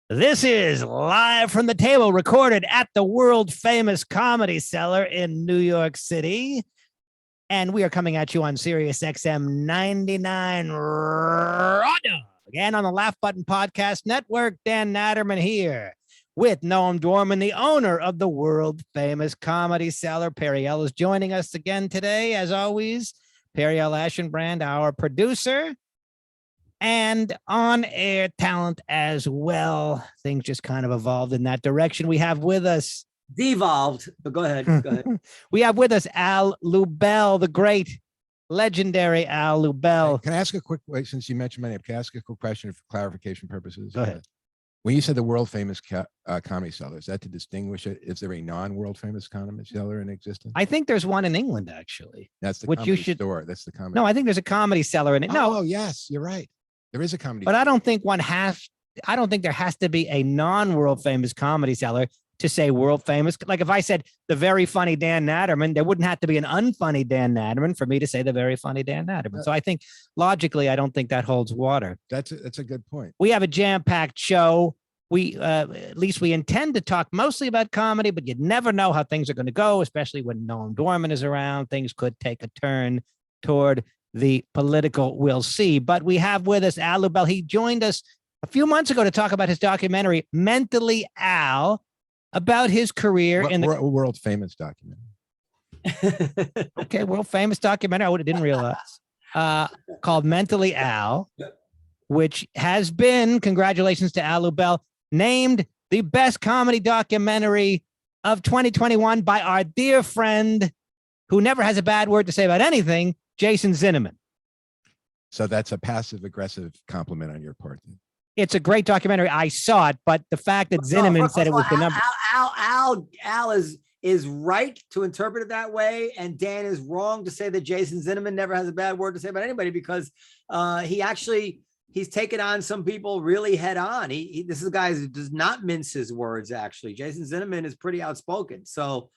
This is live from the table, recorded at the world famous Comedy Cellar in New York City. And we are coming at you on Sirius XM 99 Radio. Again, on the Laugh Button Podcast Network. Dan Naturman here with Noam Dworman, the owner of the world famous Comedy Cellar. Periel is joining us again today, as always. Periel Aschenbrand, our producer, and on-air talent as well. Things just kind of evolved in that direction. We have with us... Devolved, but go ahead. We have with us Al Lubel, the great, legendary Al Lubel. Can I ask a quick, since you mentioned my name, can I ask a quick question for clarification purposes? Go ahead. When you said the world famous comedy cellar, is that to distinguish it? Is there a non-world famous comedy cellar in existence? I think there's one in England, actually. That's the which comedy you should... store. That's the comedy. No, I think there's a comedy cellar in it. No. Oh, yes, you're right. There is a comedy. But I don't think I don't think there has to be a non-world famous comedy cellar to say world famous. Like if I said the very funny Dan Naturman, there wouldn't have to be an unfunny Dan Naturman for me to say the very funny Dan Naturman. So I think logically, I don't think that holds water. That's a good point. We have a jam-packed show. We at least we intend to talk mostly about comedy, but you never know how things are going to go, especially when Noam Dworman is around. Things could take a turn toward the political. We'll see. But we have with us Al Lubel. He joined us a few months ago to talk about his documentary, Mentally Al, about his career in the world famous documentary. Okay, world famous documentary. I didn't realize called Mentally Al, which has been, congratulations to Al Lubel, named the best comedy documentary of 2021 by our dear friend who never has a bad word to say about anything, Jason Zinnemann. So that's a passive aggressive compliment on your part. It's a great documentary. I saw it, but the fact that Zinnemann said it was the number. Al is right to interpret it that way, and Dan is wrong to say that Jason Zinnemann never has a bad word to say about anybody, because he's taken on some people really head on. This is a guy who does not mince his words. Actually, Jason Zinnemann is pretty outspoken. So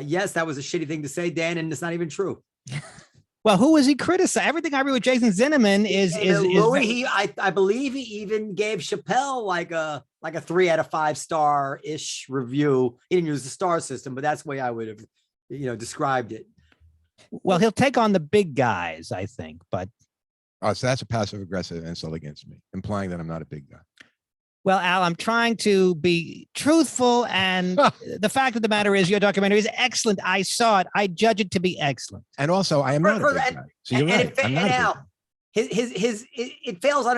yes, that was a shitty thing to say, Dan, and it's not even true. Well, who was he criticizing? Everything I read with Jason Zinnemann is Louis, I believe he even gave Chappelle like a 3 out of 5 star ish review. He didn't use the star system, but that's the way I would have, described it. Well, he'll take on the big guys, I think, but. Oh, so that's a passive aggressive insult against me, implying that I'm not a big guy. Well, Al, I'm trying to be truthful, and the fact of the matter is your documentary is excellent. I saw it. I judge it to be excellent. And also, I am not a big guy. So you're right. I'm not Al, it fails on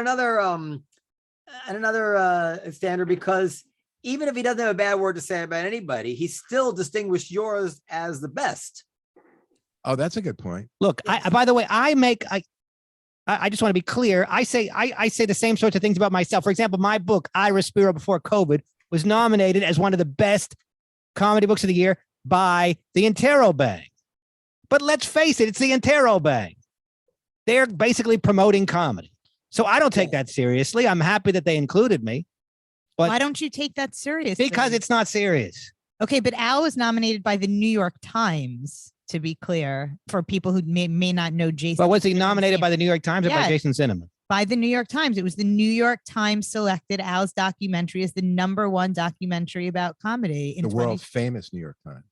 another standard, because even if he doesn't have a bad word to say about anybody, he still distinguished yours as the best. Oh, that's a good point. Look, by the way, I just want to be clear. I say the same sorts of things about myself. For example, my book, I Respiro Before COVID, was nominated as one of the best comedy books of the year by the Interrobang. But let's face it, it's the Interrobang. They're basically promoting comedy. So I don't take that seriously. I'm happy that they included me. But why don't you take that seriously? Because it's not serious. Okay, but Al was nominated by the New York Times, to be clear, for people who may not know Jason. Well, was he nominated by the New York Times or by Jason Zinnemann? By the New York Times. It was the New York Times selected Al's documentary as the #1 documentary about comedy. The world famous New York Times.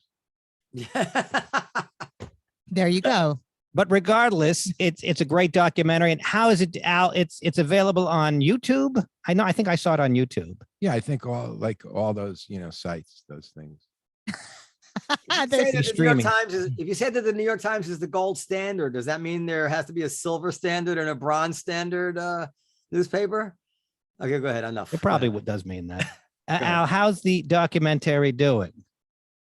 There you go. But regardless, it's a great documentary. And how is it, Al? It's available on YouTube. I think I saw it on YouTube. Yeah, I think all those sites, those things. If you say that the New York Times is the gold standard, does that mean there has to be a silver standard and a bronze standard newspaper? Okay, go ahead. Enough. It probably does mean that. Al, how's the documentary doing?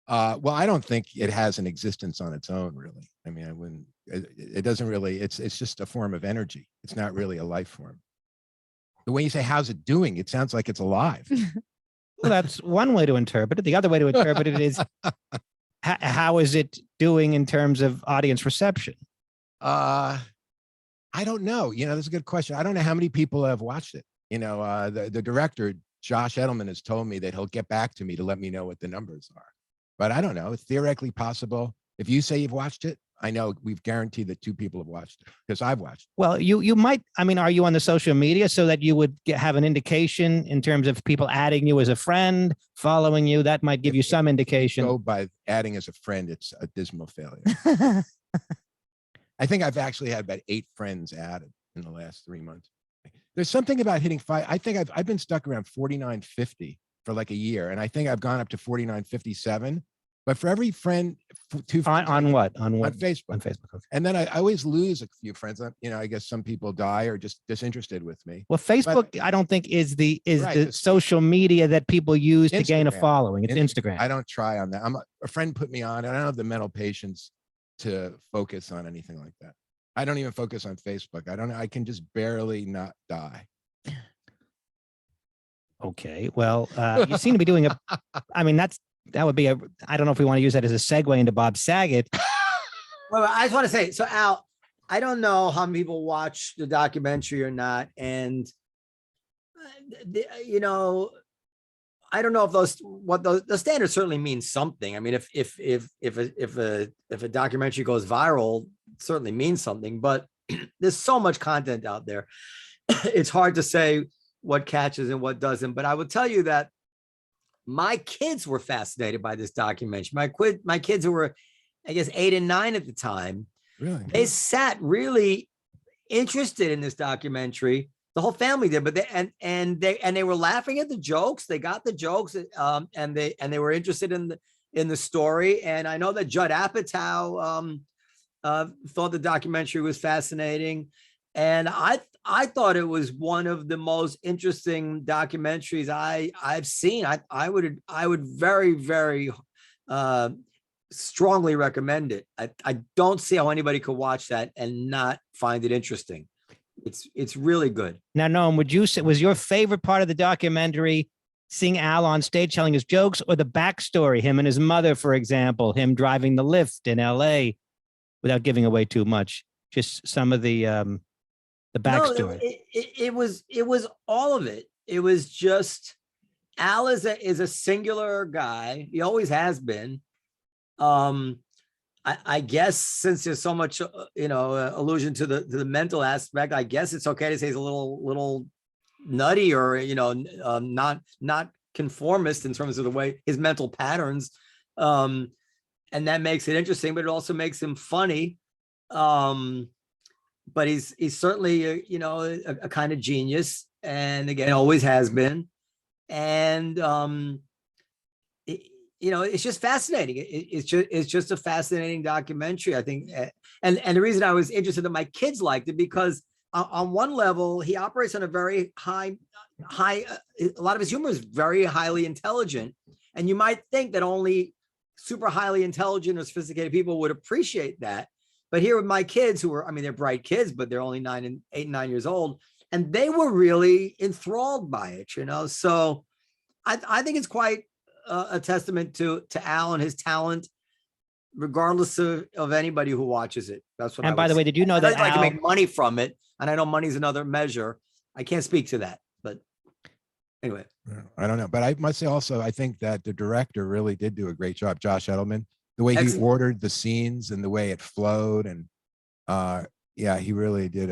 Well, I don't think it has an existence on its own, really. I mean, I wouldn't. It doesn't really. It's just a form of energy. It's not really a life form. The way you say "how's it doing," it sounds like it's alive. Well, that's one way to interpret it. The other way to interpret it is, how is it doing in terms of audience reception? I don't know. That's a good question. I don't know how many people have watched it. The director, Josh Edelman, has told me that he'll get back to me to let me know what the numbers are. But I don't know. It's theoretically possible. If you say you've watched it, I know we've guaranteed that 2 people have watched it because I've watched it. Well, you might, I mean, are you on the social media so that you would have an indication in terms of people adding you as a friend, following you? That might give you some indication. Go by adding as a friend, it's a dismal failure. I think I've actually had about 8 friends added in the last 3 months. There's something about hitting 5. I think I've been stuck around 4950 for like a year, and I think I've gone up to 4957. But for every friend, 2 on what? On on what? Facebook. On Facebook. Okay. And then I always lose a few friends. I guess some people die or just disinterested with me. Well, Facebook, I don't think is the Right, the it's social media that people use to gain a Instagram. following. It's Instagram. I don't try on that. A friend put me on, and I don't have the mental patience to focus on anything like that. I don't even focus on Facebook. I can just barely not die. Okay. Well, you seem to be doing I mean, that would be I don't know if we want to use that as a segue into Bob Saget. Well, I just want to say, so Al, I don't know how many people watch the documentary or not, and I don't know if the standards certainly mean something. I mean, if a documentary goes viral, it certainly means something. But there's so much content out there, it's hard to say what catches and what doesn't. But I will tell you that my kids were fascinated by this documentary. My kids who were, I guess, 8 and 9 at the time, Really? they sat really interested in this documentary. The whole family did, but they were laughing at the jokes. They got the jokes, and they were interested in the story. And I know that Judd Apatow thought the documentary was fascinating, and I thought it was one of the most interesting documentaries I've seen. I would very, very strongly recommend it. I don't see how anybody could watch that and not find it interesting. It's really good. Now, Noam, would you say was your favorite part of the documentary seeing Al on stage telling his jokes, or the backstory, him and his mother, for example, him driving the lift in LA, without giving away too much, just some of the backstory? No, it was all of it. It was just Al is a singular guy. He always has been. I guess since there's so much, allusion to the mental aspect, I guess it's okay to say he's a little nutty, or not conformist in terms of the way his mental patterns, and that makes it interesting. But it also makes him funny. But he's certainly a kind of genius, and again, always has been, and it's just fascinating. It's just a fascinating documentary, I think. And the reason I was interested that my kids liked it, because on one level, he operates on a very high, a lot of his humor is very highly intelligent. And you might think that only super highly intelligent or sophisticated people would appreciate that. But here with my kids, who are, they're bright kids, but they're only 8 and 9 years old, and they were really enthralled by it, So I think it's quite a testament to Al and his talent, regardless of anybody who watches it. That's what. And by the way, did you know that I Al can make money from it? And I know money's another measure. I can't speak to that, but anyway. I don't know, but I must say also, I think that the director really did do a great job, Josh Edelman, the way he ordered the scenes and the way it flowed, and he really did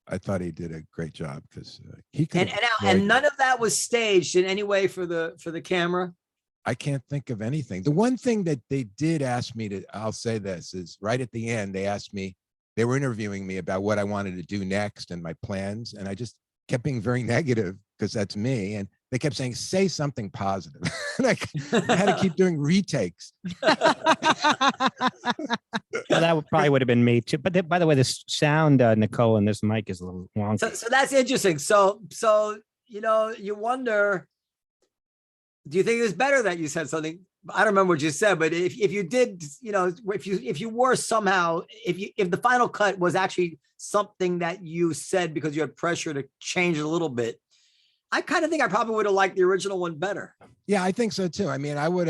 I thought he did a great job, because he could. And none of that was staged in any way for the camera. I can't think of anything. The one thing that they did ask me to, I'll say this, is right at the end, they asked me, they were interviewing me about what I wanted to do next and my plans. And I just kept being very negative, because that's me. And they kept saying, say something positive. And I had to keep doing retakes. Well, that probably would have been me too. But by the way, the sound, Nicole, and this mic is a little wonky. So that's interesting. So you wonder, do you think it was better that you said something? I don't remember what you said, but if you did, if you were somehow, if the final cut was actually something that you said because you had pressure to change it a little bit, I kind of think I probably would have liked the original one better. Yeah, I think so too. I would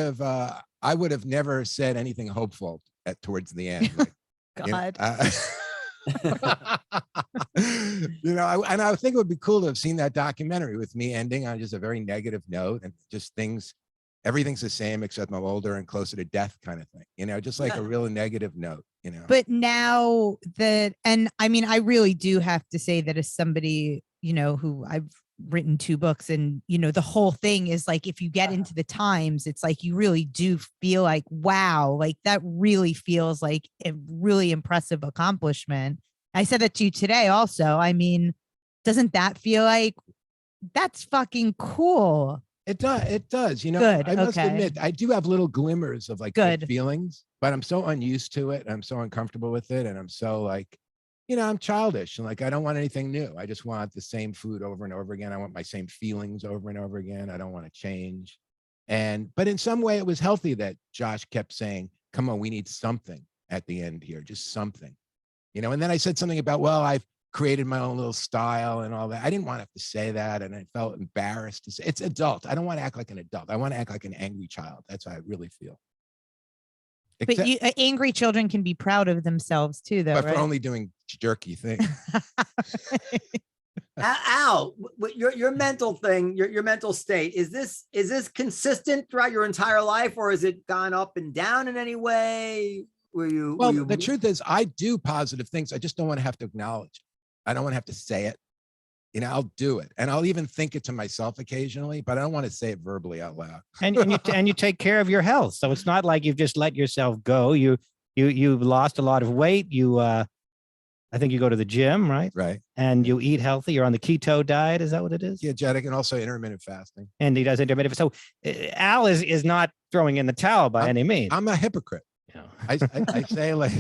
have never said anything hopeful towards the end. God. And I think it would be cool to have seen that documentary with me ending on just a very negative note, and just everything's the same except I'm older and closer to death kind of thing, just like a real negative note. you know. But now that, and I mean, I really do have to say that as somebody, you know, who I've written 2 books, and, you know, the whole thing is like, if you get into the Times, it's like, you really do feel like, wow, like that really feels like a really impressive accomplishment. I said that to you today also. I mean, doesn't that feel like that's fucking cool? It does. It does. You know, Good, I must okay. admit, I do have little glimmers of like good Good. feelings, but I'm so unused to it. I'm so uncomfortable with it. And I'm so like, you know, I'm childish and like, I don't want anything new. I just want the same food over and over again. I want my same feelings over and over again. I don't want to change. But in some way it was healthy that Josh kept saying, come on, we need something at the end here, just something, you know? And then I said something about, well, I've created my own little style and all that. I didn't want to have to say that. And I felt embarrassed to say it's adult. I don't want to act like an adult. I want to act like an angry child. That's how I really feel. But angry children can be proud of themselves too, though, but right? for only doing jerky things. Al, your mental thing, your mental state, is this consistent throughout your entire life, or has it gone up and down in any way? Well, the truth is I do positive things. I just don't want to have to acknowledge it. I don't want to have to say it. You know, I'll do it. And I'll even think it to myself occasionally, but I don't want to say it verbally out loud. And you take care of your health. So it's not like you've just let yourself go. You've lost a lot of weight. I think you go to the gym, right? Right. And you eat healthy. You're on the keto diet. Is that what it is? Ketogenic and also intermittent fasting. And he does intermittent. So Al is not throwing in the towel by any means. I'm a hypocrite. You know. I say like,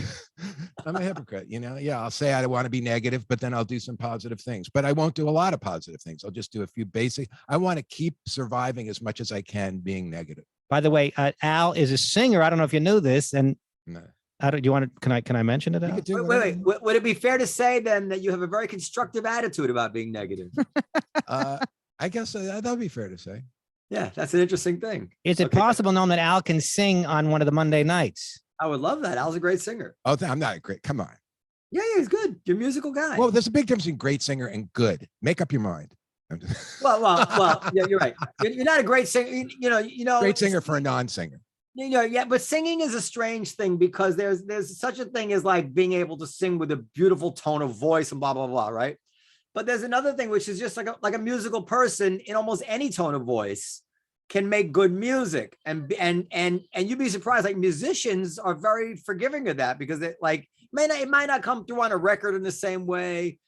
I'm a hypocrite, you know? Yeah, I'll say I want to be negative, but then I'll do some positive things, but I won't do a lot of positive things. I'll just do a few basic. I want to keep surviving as much as I can being negative. By the way, Al is a singer. I don't know if you knew this. And No. do you want to, can I mention it? Al? Wait. Would it be fair to say then that you have a very constructive attitude about being negative? I guess that'd be fair to say. Yeah, that's an interesting thing. Is it possible, Noam, that Al can sing on one of the Monday nights? I would love that. Al's a great singer. Oh, I'm not great. Come on. Yeah, he's good. You're a musical guy. Well, there's a big difference between great singer and good. Make up your mind. Well, yeah, you're right. You're not a great singer. You know, Great singer for a non-singer. You know, yeah, but singing is a strange thing because there's such a thing as like being able to sing with a beautiful tone of voice and blah, blah, blah, right? But there's another thing, which is just like a musical person in almost any tone of voice can make good music. And you'd be surprised, like musicians are very forgiving of that because it might not come through on a record in the same way,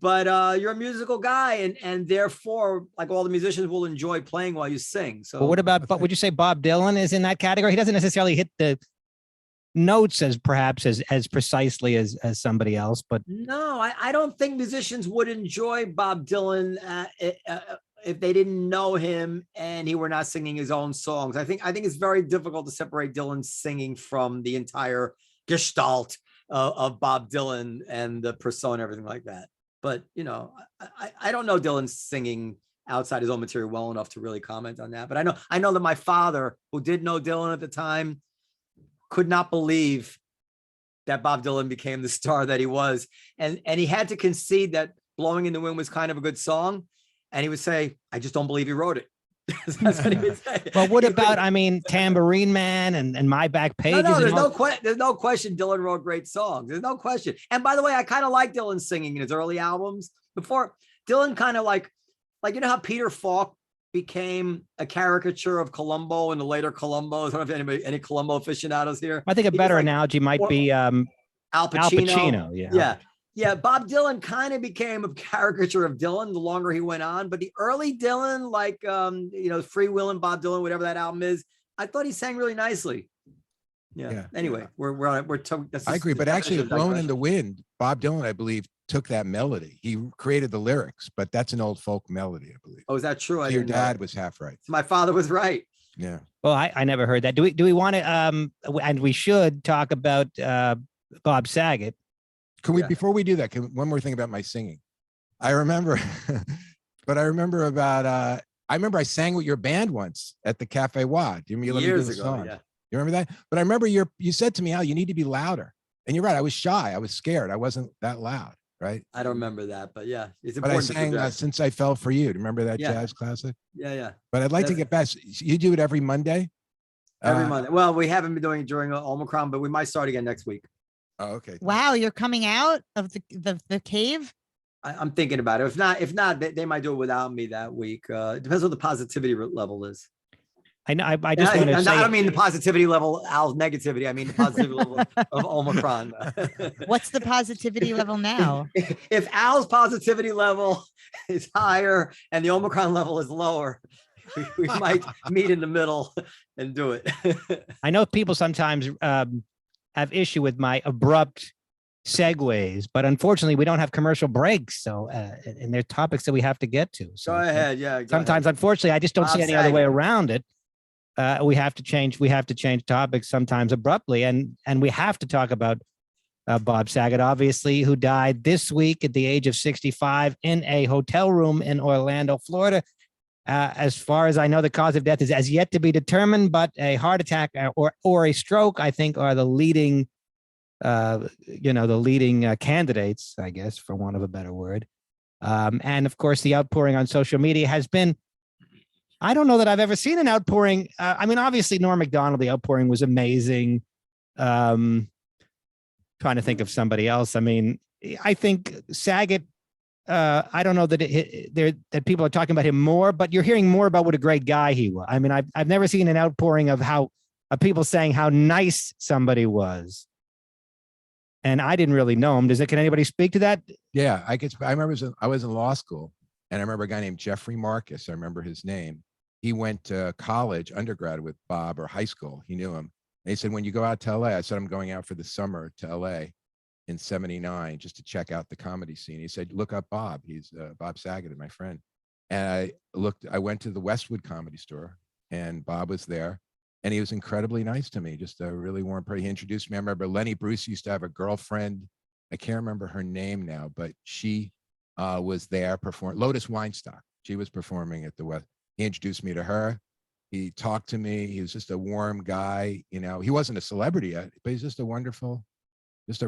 but you're a musical guy and therefore like all the musicians will enjoy playing while you sing. So what about, but would you say Bob Dylan is in that category? He doesn't necessarily hit the notes as precisely as somebody else, but no, I don't think musicians would enjoy Bob Dylan if they didn't know him and he were not singing his own songs. I think it's very difficult to separate Dylan's singing from the entire gestalt of Bob Dylan and the persona and everything like that. But you know, I don't know Dylan's singing outside his own material well enough to really comment on that. But I know that my father, who did know Dylan at the time, could not believe that Bob Dylan became the star that he was. And he had to concede that Blowing in the Wind was kind of a good song. And he would say, I just don't believe he wrote it. That's what he would say. Well, what about, Tambourine Man and My Back Pages? No, there's no question Dylan wrote great songs. There's no question. And by the way, I kind of like Dylan singing in his early albums. Before Dylan kind of like, you know how Peter Falk became a caricature of Columbo in the later Columbos? I don't know if any Columbo aficionados here. I think a better analogy might be Al Pacino. Yeah. Bob Dylan kind of became a caricature of Dylan the longer he went on, but the early Dylan, like Free Will and Bob Dylan, whatever that album is, I thought he sang really nicely. Yeah. Anyway, I agree, but actually, Blowing in the Wind, Bob Dylan, I believe, took that melody. He created the lyrics, but that's an old folk melody, I believe. Oh, is that true? Your dad was half right. My father was right. Yeah. Well, I never heard that. Do we want to? And we should talk about Bob Saget. Can we, before we do that, one more thing about my singing. I remember, I remember I sang with your band once at the Cafe Wad. Do you remember years ago? Yeah. You remember that? But I remember you said to me, Al, you need to be louder. And you're right. I was shy. I was scared. I wasn't that loud. Right. I don't remember that, but yeah, it's important. But I sang Since I Fell for You. Do you remember that jazz classic? Yeah. But I'd like to get back. You do it every Monday? Every Monday. Well, we haven't been doing it during Omicron, but we might start again next week. Oh, okay. Wow, you're coming out of the cave? I'm thinking about it. If not, they might do it without me that week. It depends what the positivity level is. I know. I just want to say. I don't mean the positivity level, Al's negativity. I mean the positivity level of Omicron. What's the positivity level now? If Al's positivity level is higher and the Omicron level is lower, we might meet in the middle and do it. I know people sometimes have issue with my abrupt segues, but unfortunately, we don't have commercial breaks. So, and there are topics that we have to get to. So Go ahead. Yeah. go sometimes, ahead. unfortunately, I just don't see Bob any other way Saget. around it. We have to change. We have to change topics sometimes abruptly, and we have to talk about Bob Saget, obviously, who died this week at the age of 65 in a hotel room in Orlando, Florida. As far as I know, the cause of death is as yet to be determined, but a heart attack or a stroke, I think, are the leading, candidates, I guess, for want of a better word. And of course, the outpouring on social media has been. I don't know that I've ever seen an outpouring. I mean, obviously, Norm Macdonald, the outpouring was amazing. Trying to think of somebody else. I mean, I think Saget. I don't know that that people are talking about him more, but you're hearing more about what a great guy he was. I mean, I've never seen an outpouring of people saying how nice somebody was. And I didn't really know him. Can anybody speak to that? Yeah, I remember I was in law school, and I remember a guy named Jeffrey Marcus. I remember his name. He went to college, undergrad with Bob, or high school. He knew him. And he said, when you go out to LA, I said, I'm going out for the summer to LA in 79 just to check out the comedy scene. He said, look up Bob. He's Bob Saget, my friend. And I went to the Westwood Comedy Store, and Bob was there. And he was incredibly nice to me, just a really warm person. He introduced me. I remember Lenny Bruce used to have a girlfriend. I can't remember her name now, but she was there performing. Lotus Weinstock. She was performing at the West. He introduced me to her. He talked to me. He was just a warm guy. You know, he wasn't a celebrity yet, but he's just a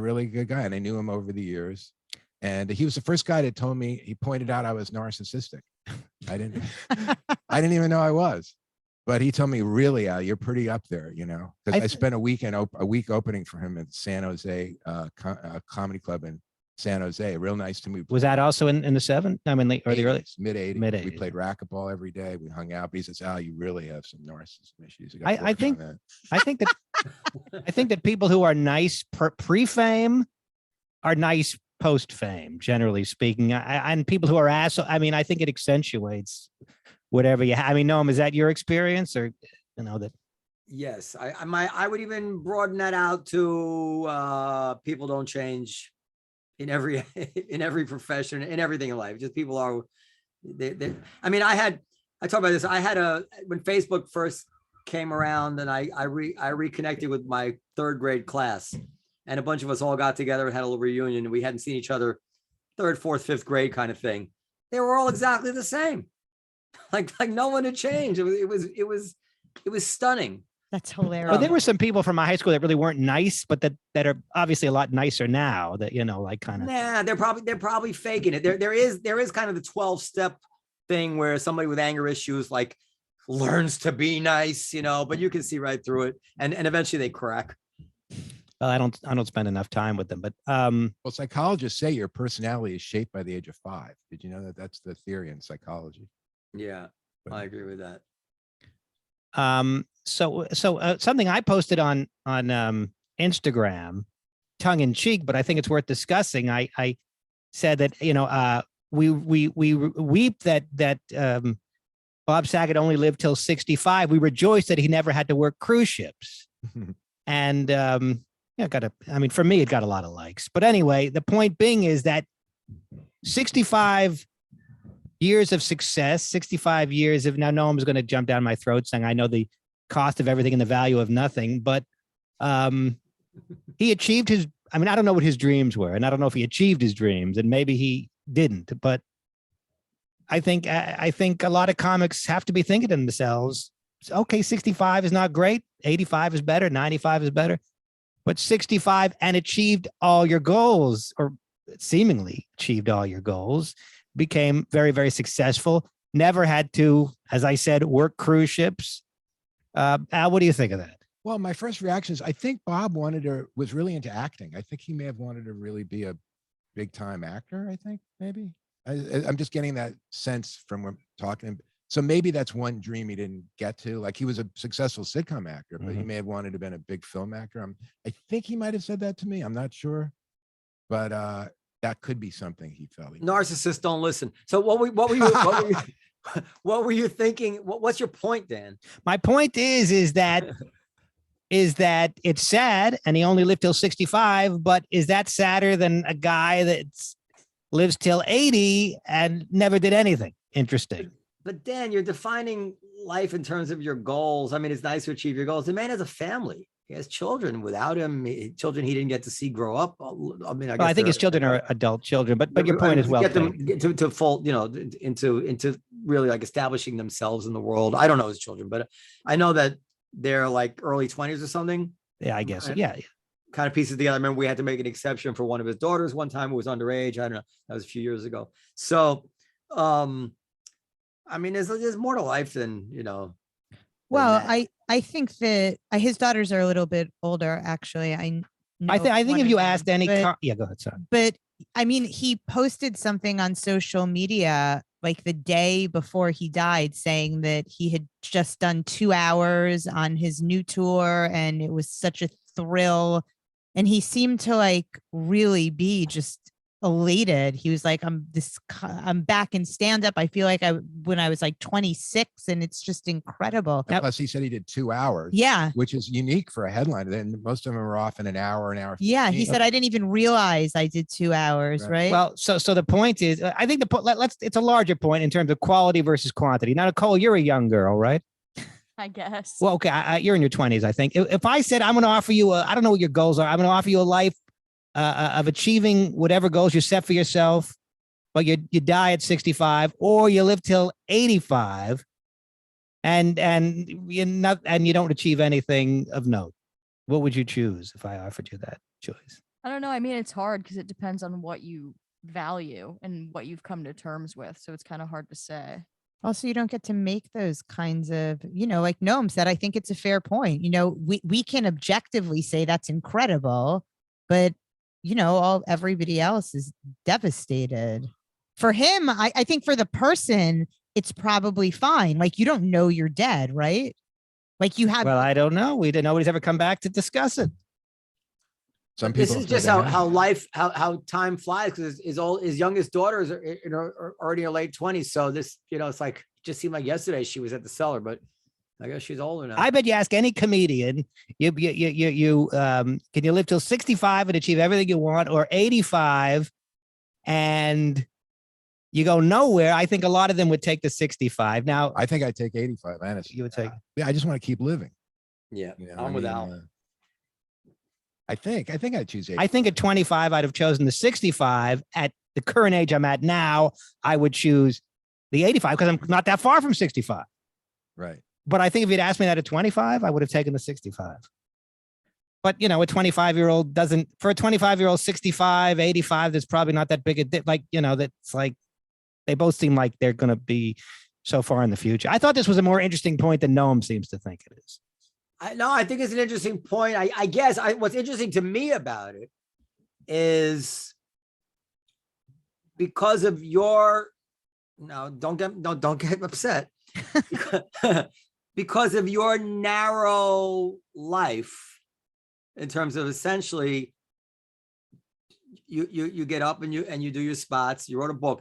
really good guy. And I knew him over the years. And he was the first guy that told me, he pointed out I was narcissistic. I didn't even know I was. But he told me, really, Al, you're pretty up there, you know, because I spent a week opening for him at San Jose Comedy Club in San Jose. Real nice to me. Was that also in the '70s? I mean, the early mid-'80s. We played racquetball every day. We hung out. But he says, Al, you really have some narcissism issues. I think that people who are nice pre-fame are nice post-fame, generally speaking. And people who are assholes, I mean, I think it accentuates whatever you have. I mean, Noam, is that your experience, or that? Yes, I would even broaden that out to people don't change in every profession, in everything in life. Just people are. I mean, I talk about this. I had when Facebook first came around, and I reconnected with my third grade class, and a bunch of us all got together and had a little reunion, and we hadn't seen each other third, fourth, fifth grade kind of thing. They were all exactly the same. Like no one had changed. It was stunning. That's hilarious. Well, there were some people from my high school that really weren't nice, but that are obviously a lot nicer now. That like kind of. Nah, they're probably faking it. There is kind of the 12-step thing where somebody with anger issues like learns to be nice, but you can see right through it, and eventually they crack. Well, I don't spend enough time with them, but well, psychologists say your personality is shaped by the age of 5. Did you know that? That's the theory in psychology. Yeah, I agree with that. So something I posted on Instagram, tongue in cheek, but I think it's worth discussing. I said that we weep that Bob Saget only lived till 65. We rejoice that he never had to work cruise ships, and for me it got a lot of likes. But anyway, the point being is that 65 years of success, 65 years of, now Noam's going to jump down my throat saying, I know the cost of everything and the value of nothing, but he achieved his, I don't know what his dreams were, and I don't know if he achieved his dreams, and maybe he didn't, but I think a lot of comics have to be thinking to themselves, okay, 65 is not great, 85 is better, 95 is better, but 65 and achieved all your goals, or seemingly achieved all your goals, became very, very successful, never had to, as I said, work cruise ships. Al, what do you think of that? Well, my first reaction is I think Bob was really into acting. I think he may have wanted to really be a big time actor. I think maybe I'm just getting that sense from when talking. So maybe that's one dream he didn't get to. Like he was a successful sitcom actor, but he may have wanted to have been a big film actor. I think he might have said that to me. I'm not sure, but that could be something he felt. Narcissists don't listen. So what were you thinking? What's your point, Dan? My point is that it's sad and he only lived till 65, but is that sadder than a guy that lives till 80 and never did anything interesting? But Dan, you're defining life in terms of your goals. I mean, it's nice to achieve your goals. The man has a family. He has children. Without him, children he didn't get to see grow up. I mean, I think his children are adult children, but your point is well taken. Get to full, into really like establishing themselves in the world. I don't know his children, but I know that they're like early 20s or something. Yeah, I guess. Yeah. Kind of pieces together. I remember we had to make an exception for one of his daughters one time who was underage. I don't know. That was a few years ago. So, I mean, there's more to life than, Well, I think that his daughters are a little bit older, actually. I think if you asked any, but, yeah, go ahead, sorry. But I mean, he posted something on social media like the day before he died saying that he had just done 2 hours on his new tour and it was such a thrill. And he seemed to like really be just elated. He was like, I'm back in stand-up. I feel like when I was like 26 and it's just incredible. Plus he said he did 2 hours. Yeah. Which is unique for a headliner. Then most of them are off in an hour. 15. Yeah. He said, I didn't even realize I did 2 hours. Right. Well, so the point is, I think it's a larger point in terms of quality versus quantity. Now, Nicole, you're a young girl, right? I guess. Well, okay. You're in your 20s, I think. If I said, I'm going to offer you I don't know what your goals are. I'm going to offer you a life of achieving whatever goals you set for yourself, but you die at 65 or you live till 85 and you don't achieve anything of note. What would you choose if I offered you that choice? I don't know. I mean, it's hard because it depends on what you value and what you've come to terms with. So it's kind of hard to say. Also, you don't get to make those kinds of, like Noam said, I think it's a fair point. We can objectively say that's incredible, but everybody else is devastated. For him, I think for the person, it's probably fine. Like you don't know you're dead, right? Like you have. Well, I don't know. Nobody's ever come back to discuss it. Some people. This is just how time flies because his youngest daughters are already in her late 20s. So this, it's like just seemed like yesterday she was at the cellar, but I guess she's older now. I bet you ask any comedian, can you live till 65 and achieve everything you want, or 85 and you go nowhere? I think a lot of them would take the 65. Now, I think I'd take 85. Honestly, you would take. Yeah, I just want to keep living. Yeah, I'm with Al. I think I'd choose 85. I think at 25, I'd have chosen the 65. At the current age I'm at now, I would choose the 85 because I'm not that far from 65. Right. But I think if you'd asked me that at 25, I would have taken the 65. But, a 25-year-old doesn't, for a 25-year-old, 65, 85, there's probably not that big a dip. Like, that's like, they both seem like they're going to be so far in the future. I thought this was a more interesting point than Noam seems to think it is. I think it's an interesting point. I guess what's interesting to me about it is because of your, don't get upset. Because of your narrow life in terms of essentially you get up and you do your spots. You wrote a book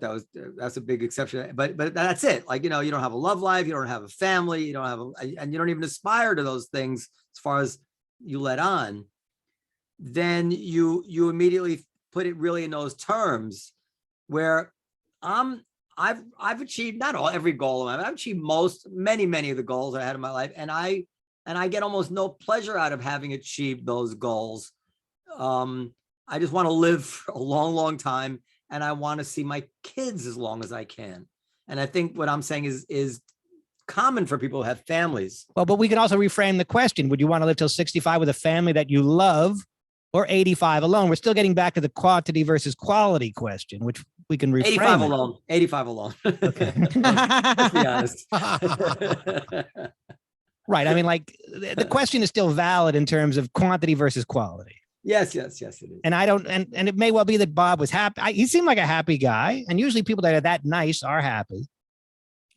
that's a big exception, but that's it. Like, you don't have a love life, you don't have a family, you don't even aspire to those things as far as you let on. Then you immediately put it really in those terms where I've achieved every goal. I've achieved many of the goals I had in my life. And I get almost no pleasure out of having achieved those goals. I just want to live for a long, long time. And I want to see my kids as long as I can. And I think what I'm saying is common for people who have families. Well, but we can also reframe the question. Would you want to live till 65 with a family that you love, or 85 alone? We're still getting back to the quantity versus quality question, which we can reframe. 85 alone. 85 alone. Okay. Let's be honest. Right. I mean, like the question is still valid in terms of quantity versus quality. Yes, yes, yes, it is. And I don't, and it may well be that Bob was happy. He seemed like a happy guy. And usually people that are that nice are happy.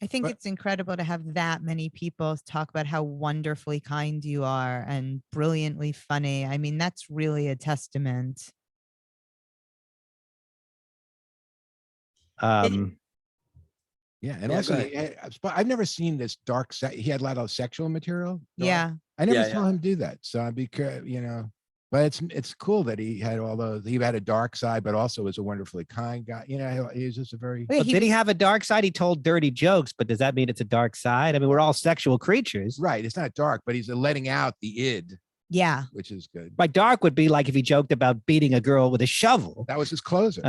I think But- it's incredible to have that many people talk about how wonderfully kind you are and brilliantly funny. I mean, that's really a testament. Yeah, and Yeah, also, go ahead. I've never seen this dark. He had a lot of sexual material. dark. Yeah. I never Yeah, saw yeah. him do that. So I'd be, but it's cool that he had all those. He had a dark side, but also was a wonderfully kind guy. He was just a very. Wait, But did he have a dark side? He told dirty jokes, but does that mean it's a dark side? I mean, we're all sexual creatures. Right. It's not dark, but he's letting out the id, Yeah. which is good. By dark would be like if he joked about beating a girl with a shovel. That was his closer.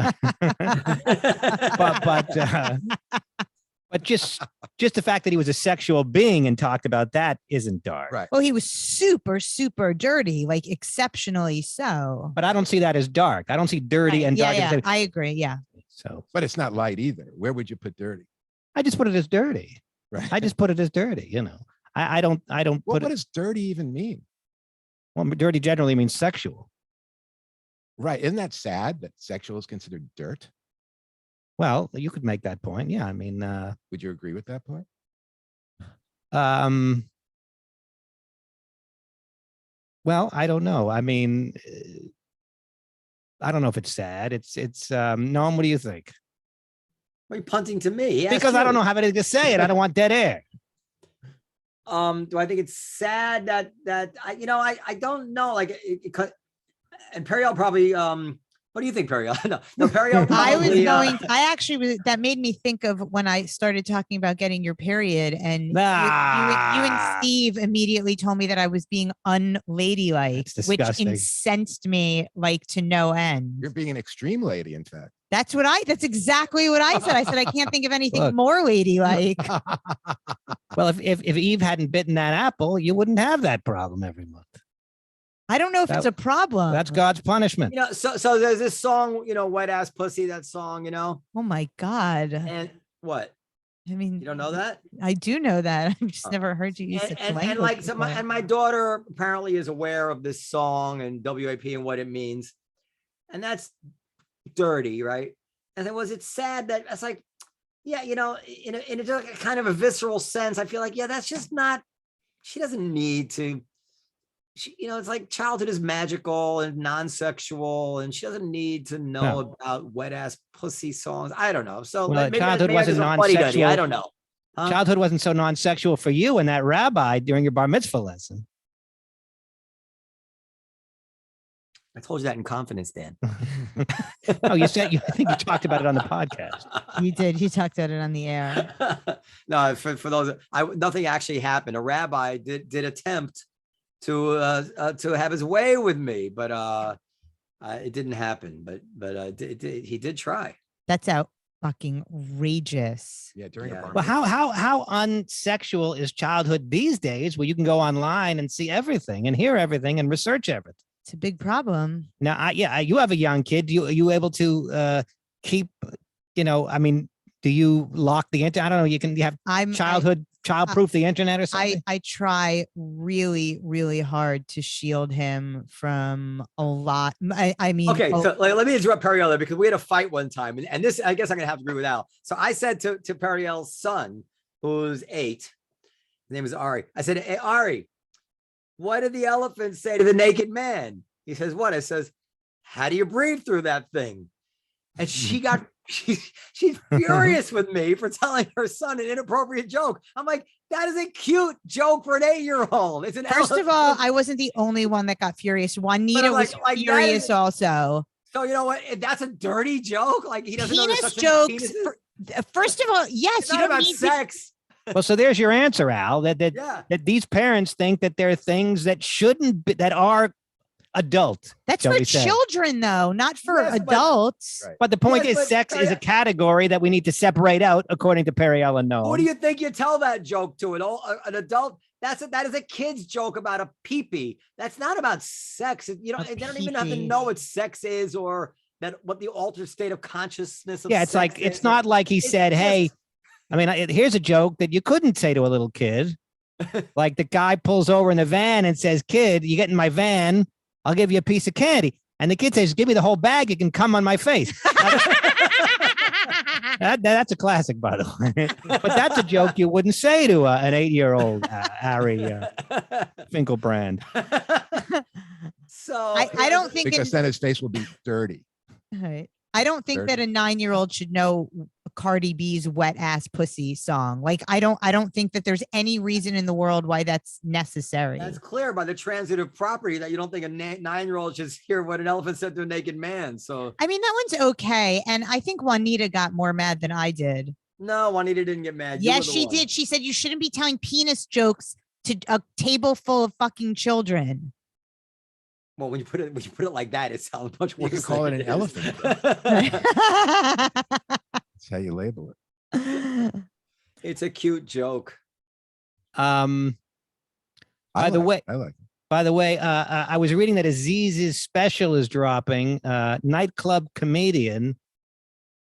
But just the fact that he was a sexual being and talked about that isn't dark. Right. Well, he was super, super dirty, like exceptionally so. But I don't see that as dark. I don't see dirty Right, and dark. yeah, as the yeah, same. I agree. Yeah. So But it's not light either. Where would you put dirty? I just put it as dirty. Right. I just put it as dirty. I don't What put it. does dirty even mean? Well, dirty generally means sexual. Right. Isn't that sad that sexual is considered dirt? Well, you could make that point. Yeah. I mean, Would you agree with that point? well, I don't know. I mean, I don't know if it's sad. It's Noam, what do you think? Why are you punting to me? He asked Because I don't you. know how to say it. I don't want dead air. Do I think it's sad that I don't know, like and Periel probably what do you think, Periel? no, Periel I was probably, I actually was, that made me think of when I started talking about getting your period, and you and Ah. Steve immediately told me that I was being unladylike, That's which disgusting. incensed me like to no end. You're being an extreme lady, in fact. That's exactly what I said. I said, I can't think of anything Look. more ladylike. Well, if Eve hadn't bitten that apple, you wouldn't have that problem every month. I don't know if it's a problem. That's God's punishment. so there's this song, Wet Ass Pussy, that song, Oh my God. and what? I mean, You don't know that? I do know that. I've just never heard you use And, such and language. like so before. my daughter apparently is aware of this song and WAP and what it means. And that's dirty, right? And then was it sad that it's like, yeah, in a kind of a visceral sense, I feel like, yeah, that's just not, she doesn't need to, it's like childhood is magical and non-sexual, and she doesn't need to know about wet ass pussy songs. I don't know. So Well, maybe childhood maybe I wasn't just a fuddy-duddy. non-sexual. I don't know. Huh? Childhood wasn't so non-sexual for you and that rabbi during your bar mitzvah lesson. I told you that in confidence, Dan. Oh, I think you talked about it on the podcast. You did. You talked about it on the air. No, for those, nothing actually happened. A rabbi did attempt to have his way with me, but it didn't happen. But he did try. That's out fucking outrageous. Yeah, during Yeah. a bar Well, mitzvah. how unsexual is childhood these days, where you can go online and see everything and hear everything and research everything? It's a big problem. Now, you have a young kid. Are you able to keep? I mean, do you lock the internet? I don't know. You have childproof the internet or something. I try really, really hard to shield him from a lot. I mean, Okay, so let me interrupt Periel there, because we had a fight one time, and this, I guess I'm gonna have to agree with Al. So I said to Periel's son, who's 8, his name is Ari. I said, "Hey, Ari, what did the elephant say to the naked man?" He says, "What?" I says, "How do you breathe through that thing?" And she's furious with me for telling her son an inappropriate joke. I'm like, that is a cute joke for an 8-year-old. It's an first of elephant. all, I wasn't the only one that got furious. Juanita like- was like that furious is- also. So you know what? If that's a dirty joke, like he doesn't know there's Penis such thing as jokes. penises. First of all, yes, It's you not don't about need to. sex. Well, so there's your answer, Al. That Yeah. these parents think that there are things that shouldn't be, that are adult. That's shall for we say. children, though, not for Yes, but- adults. Right. But the point Yes, is, but- sex but- is a category that we need to separate out, according to Periel and Noam. Who do you think you tell that joke to? An adult? That is a kid's joke about a pee-pee. That's not about sex. They don't even have to pee-pee. know what sex is, or what the altered state of consciousness of Yeah, it's sex like is, it's not like he It's said, "Hey." just- I mean, here's a joke that you couldn't say to a little kid. Like the guy pulls over in the van and says, "Kid, you get in my van, I'll give you a piece of candy." And the kid says, "Give me the whole bag. You can come on my face." That's a classic, by the way. But that's a joke you wouldn't say to an 8-year-old Ari Finkelbrand. So I don't think Because then his face will be dirty. Right. I don't think that a 9-year-old should know Cardi B's wet ass pussy song. Like, I don't think that there's any reason in the world why that's necessary. That's clear by the transitive property that you don't think a 9-year-old should hear what an elephant said to a naked man. So I mean, that one's okay. And I think Juanita got more mad than I did. no, Juanita didn't get mad. You Yes, were the she one. did. She said you shouldn't be telling penis jokes to a table full of fucking children. Well, when you put it like that, it sounds much You worse. could call than it an is. elephant. That's how you label it. It's a cute joke. By I the like way, it. I like it. By the way, I was reading that Aziz's special is dropping, nightclub comedian,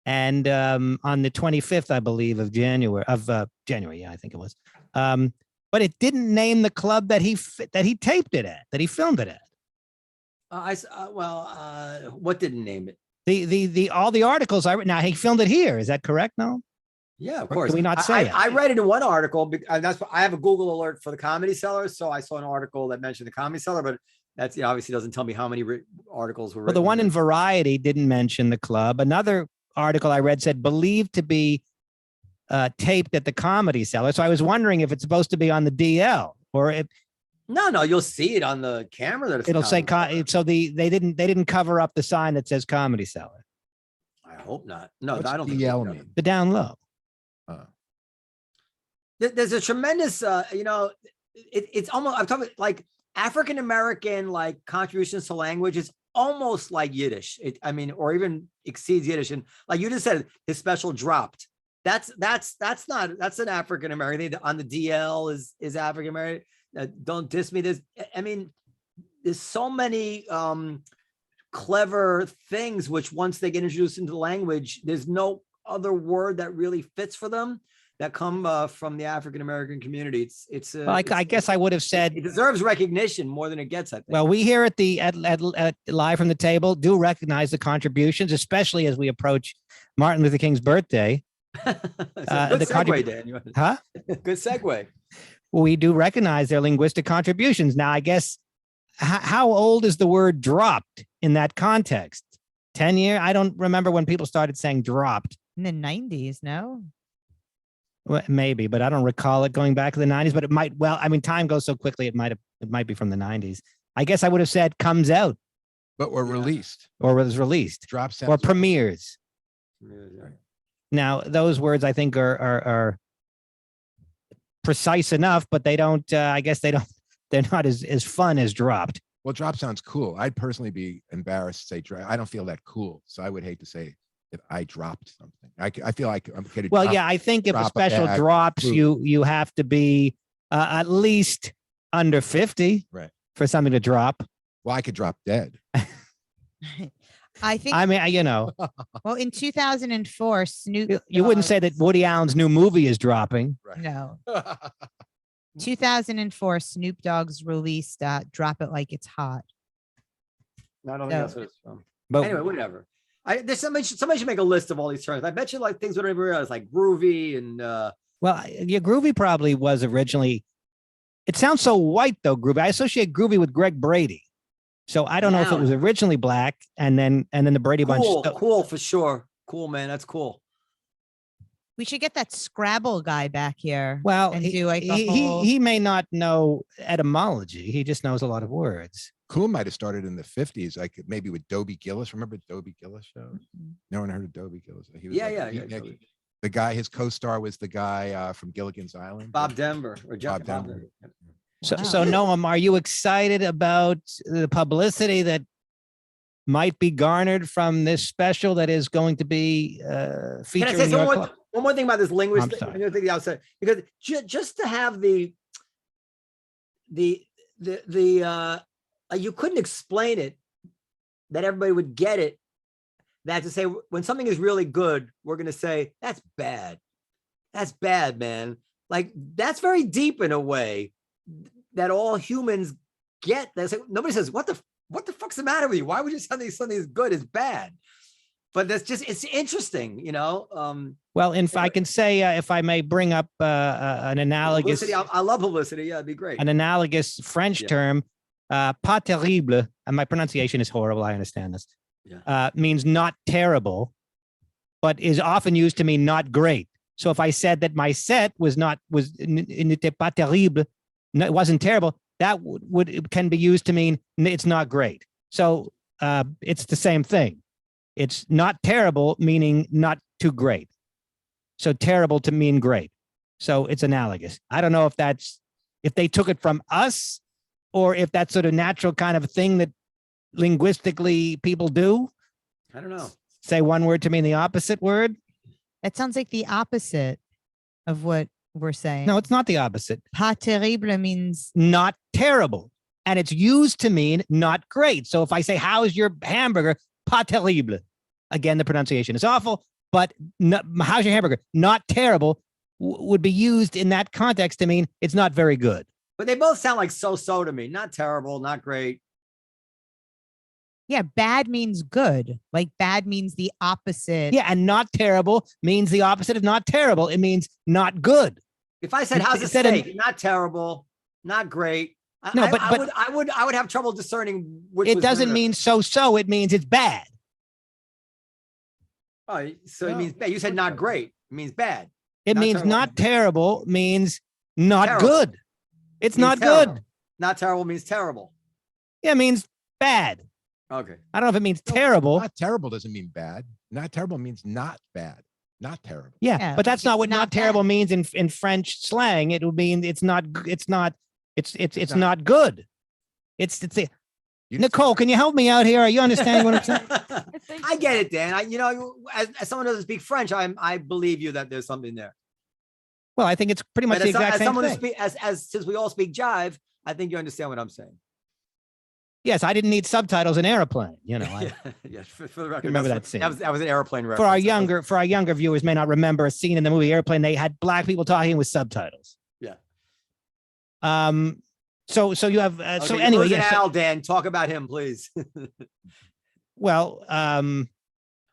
and on the 25th, I believe, of January. Yeah, I think it was. But it didn't name the club that he taped it at, that he filmed it at. What didn't name it? The all the articles I read. Now he filmed it here. Is that correct? No. Yeah, of Or course. can we not say it? I read it in one article. And that's I have a Google alert for the Comedy Cellar, so I saw an article that mentioned the Comedy Cellar, but that's obviously doesn't tell me how many articles were. Well, the one in Variety didn't mention the club. Another article I read said believed to be taped at the Comedy Cellar. So I was wondering if it's supposed to be on the DL or if No, you'll see it on the camera. That it's it'll say. Comedy Cellar. So they didn't cover up the sign that says Comedy Cellar. I hope not. No, What's I don't think DL so. mean? The down low. There's a tremendous, it's almost, I'm talking like African American, like contributions to language is almost like Yiddish. Or even exceeds Yiddish. And like you just said, his special dropped. That's an African American thing. On the DL is African American. Don't diss me. There's so many clever things which once they get introduced into the language, there's no other word that really fits for them that come from the African American community. Well, I guess I would have said it deserves recognition more than it gets, I think. Well, we here at Live from the Table do recognize the contributions, especially as we approach Martin Luther King's birthday. Good the segue, Dan. Huh? Good segue. We do recognize their linguistic contributions. Now, I guess, how old is the word dropped in that context? 10 years? I don't remember when people started saying dropped. In the 90s, no? Well, maybe, but I don't recall it going back to the 90s, but it might. Well, time goes so quickly. It might be from the 90s. I guess I would have said comes out But were released. or was released Drop or sounds. premieres. Now, those words I think are precise enough, but they don't. I guess they don't. They're not as fun as dropped. Well, drop sounds cool. I'd personally be embarrassed to say drop. I don't feel that cool, so I would hate to say if I dropped something. I feel like I'm kidding. Well, yeah, I think if a drop a special bag, drops, food. you have to be at least under 50, Right, for something to drop. Well, I could drop dead. I think, well, in 2004, Snoop. you wouldn't say that Dogg's- Woody Allen's new movie is dropping. Right. No. 2004, Snoop Dogg's released Drop It Like It's Hot. I don't think No. that's what it's from. But Anyway, whatever. There's somebody should make a list of all these terms. I bet you like things we don't even realize, like groovy and well, your groovy probably was originally. It sounds so white though, groovy. I associate groovy with Greg Brady, so I don't know if it Now- was originally black and then the Brady Bunch. cool for sure. Cool, man. That's cool. We should get that Scrabble guy back here. Well, and do like a he whole- he may not know etymology. He just knows a lot of words. Cool might have started in the 50s, like maybe with Dobie Gillis. Remember Dobie Gillis show? No one heard of Dobie Gillis. He was Yeah, like a yeah. beatnik. The guy, his co-star was the guy from Gilligan's Island. Bob Denver or Bob Denver. So Noam, are you excited about the publicity that might be garnered from this special that is going to be Can I featuring say your one club? more thing about this linguist sorry. thing outside? Because just to have the you couldn't explain it that everybody would get it. That to say when something is really good, we're going to say that's bad. That's bad, man. Like that's very deep in a way that all humans get. Nobody says, what the fuck's the matter with you? Why would you say something is good is bad? But that's just, it's interesting, you know? Well, if I can say, if I may bring up an analogous, Publicity, I love publicity. Yeah, it'd be great. an analogous French Yeah. term, pas terrible, and my pronunciation is horrible, I understand this, Yeah. Means not terrible, but is often used to mean not great. So if I said that my set n'était pas terrible, it wasn't terrible, that can be used to mean it's not great. So it's the same thing. It's not terrible, meaning not too great. So terrible to mean great. So it's analogous. I don't know if they took it from us or if that's sort of natural kind of thing that linguistically people do. I don't know. Say one word to mean the opposite word. That sounds like the opposite of what we're saying. No, it's not the opposite. Pas terrible means Not terrible. And it's used to mean not great. So if I say, how's your hamburger? Pas terrible. Again, the pronunciation is awful, but how's your hamburger? Not terrible would be used in that context to mean it's not very good. But they both sound like so-so to me. Not terrible, not great. yeah, bad means good. Like bad means the opposite. Yeah, and not terrible means the opposite of not terrible. It means not good. If I said, how's the Instead of- steak? Not terrible, not great. No, I would have trouble discerning which It was doesn't better. mean so-so. It means it's bad. Oh, so it No, means bad. You said not great. It means bad. It Not means terrible. not terrible means not Terrible. good. It's Means not terrible. good. Not terrible means terrible. Yeah, it means bad. Okay. I don't know if it means No, terrible. Not terrible doesn't mean bad. Not terrible means not bad. Not terrible. Yeah, Yeah, but that's not it's what not not terrible bad. means in French slang. It would mean it's not good. It's not. good. It's You- Nicole, can you help me out here? Are you understanding what I'm saying? I get it, Dan. As someone who doesn't speak French, I believe you that there's something there. Well, I think it's pretty much But the as exact same someone who thing. speak as since we all speak jive, I think you understand what I'm saying. Yes, I didn't need subtitles in Airplane. You know, Yeah, for the record, remember that's that what- scene. That was an airplane reference. for our younger viewers may not remember a scene in the movie Airplane. They had black people talking with subtitles. Yeah. So you have Okay, so you're anyway, losing yes. Al, Dan, talk about him, please. Well,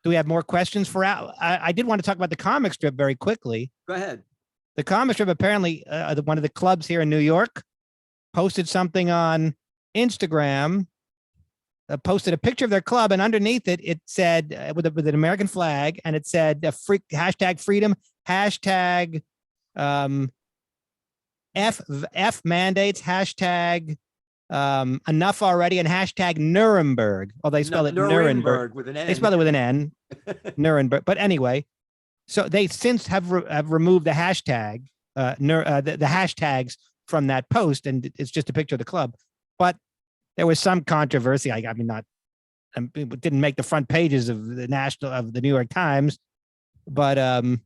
do we have more questions for Al? I did want to talk about the comic strip very quickly. Go ahead. The comic strip apparently one of the clubs here in New York posted something on Instagram, posted a picture of their club, and underneath it said with an American flag, and it said hashtag freedom, hashtag F mandates, hashtag enough already, and hashtag Nuremberg. Well, they spell it Nuremberg. with an N. They spell it with an N, Nuremberg. But anyway, so they since have removed the hashtag, the hashtags from that post, and it's just a picture of the club. But there was some controversy. I mean, it didn't make the front pages of the New York Times, but it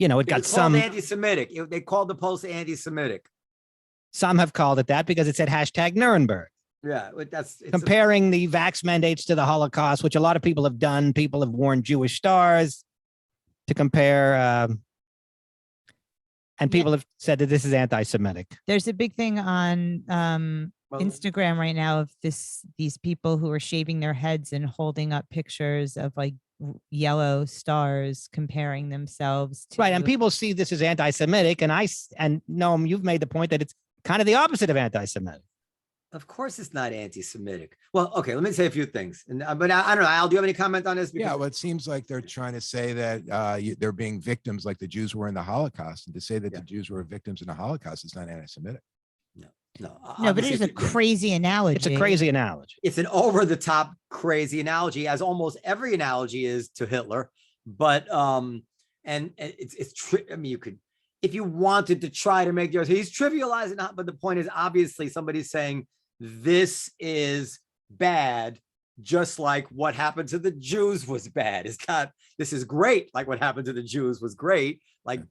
got It's called some. anti-Semitic. They called the post anti-Semitic. Some have called it that because it said hashtag Nuremberg, Yeah, but it's comparing the vax mandates to the Holocaust, which a lot of people have done. People have worn Jewish stars to compare, and people have said that this is anti-Semitic. There's a big thing on well, Instagram right now of these people who are shaving their heads and holding up pictures of like yellow stars comparing themselves to Right, and people see this as anti-Semitic, and Noam, you've made the point that it's kind of the opposite of anti-Semitic. Of course, it's not anti-Semitic. Well, okay, let me say a few things. And but I don't know. Al, do you have any comment on this? Yeah, well, it seems like they're trying to say that they're being victims like the Jews were in the Holocaust. And to say that Yeah. the Jews were victims in the Holocaust is not anti-Semitic. no, no, but it is a crazy analogy. It's a crazy analogy. It's an over-the-top crazy analogy, as almost every analogy is to Hitler. But and I mean, you could, if you wanted to try to make yours, he's trivializing it, but the point is obviously somebody's saying this is bad, just like what happened to the Jews was bad. It's not, this is great, like what happened to the Jews was great. Like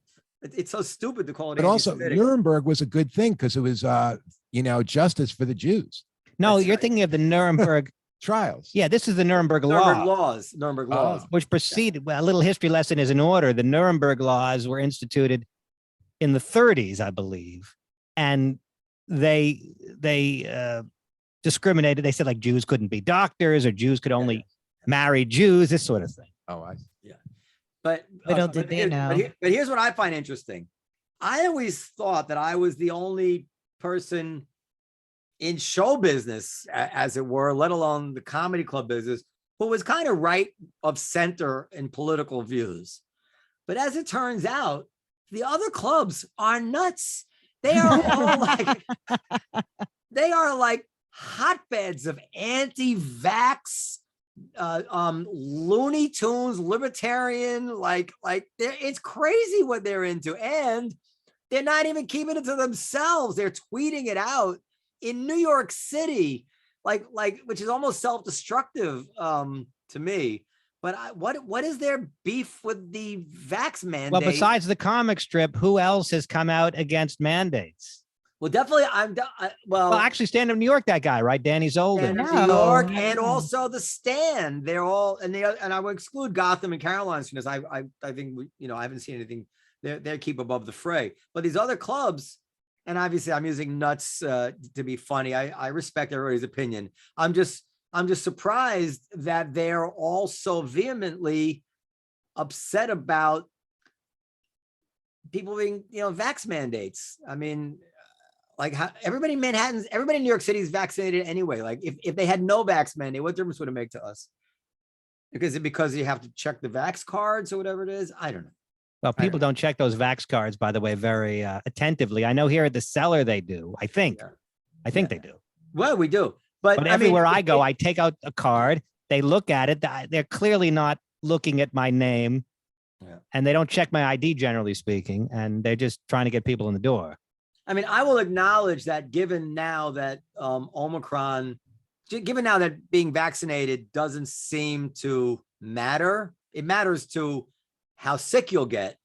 it's so stupid to call it. But also anti-Semitic. Nuremberg was a good thing because it was, justice for the Jews. No, That's you're right. thinking of the Nuremberg. Trials. Yeah, this is the Nuremberg Nuremberg Law, laws. Nuremberg laws. which preceded. Well, a little history lesson is in order. The Nuremberg laws were instituted in the 30s, I believe, and they discriminated. They said like Jews couldn't be doctors or Jews could only marry Jews, this sort of thing. Oh, But Little did they know. But here's what I find interesting. I always thought that I was the only person in show business, as it were, let alone the comedy club business, who was kind of right of center in political views. But as it turns out, the other clubs are nuts. They are all like, they are like hotbeds of anti-vax, Looney Tunes, libertarian, like it's crazy what they're into. And they're not even keeping it to themselves. They're tweeting it out in New York City, like which is almost self-destructive to me. But what is their beef with the vax mandate? Well, besides the comic strip, who else has come out against mandates? Well, definitely, Well, actually, Stand Up New York, that guy, right? Danny Zolder. And No. New York, No. and also the Stand. They're all, and I would exclude Gotham and Caroline's because I think I haven't seen anything. They keep above the fray. But these other clubs, and obviously I'm using nuts to be funny. I respect everybody's opinion. I'm just surprised that they're all so vehemently upset about people being, vax mandates. I mean, like everybody in New York City is vaccinated anyway. Like if they had no vax mandate, what difference would it make to us? Because you have to check the vax cards or whatever it is. I don't know. Well, people don't check those vax cards, by the way, very attentively. I know here at the Cellar they do. I think they do. Well, we do. But everywhere I go, I take out a card. They look at it. They're clearly not looking at my name, and they don't check my ID, generally speaking, and they're just trying to get people in the door. I mean, I will acknowledge that given now that Omicron, given now that being vaccinated doesn't seem to matter. It matters to how sick you'll get,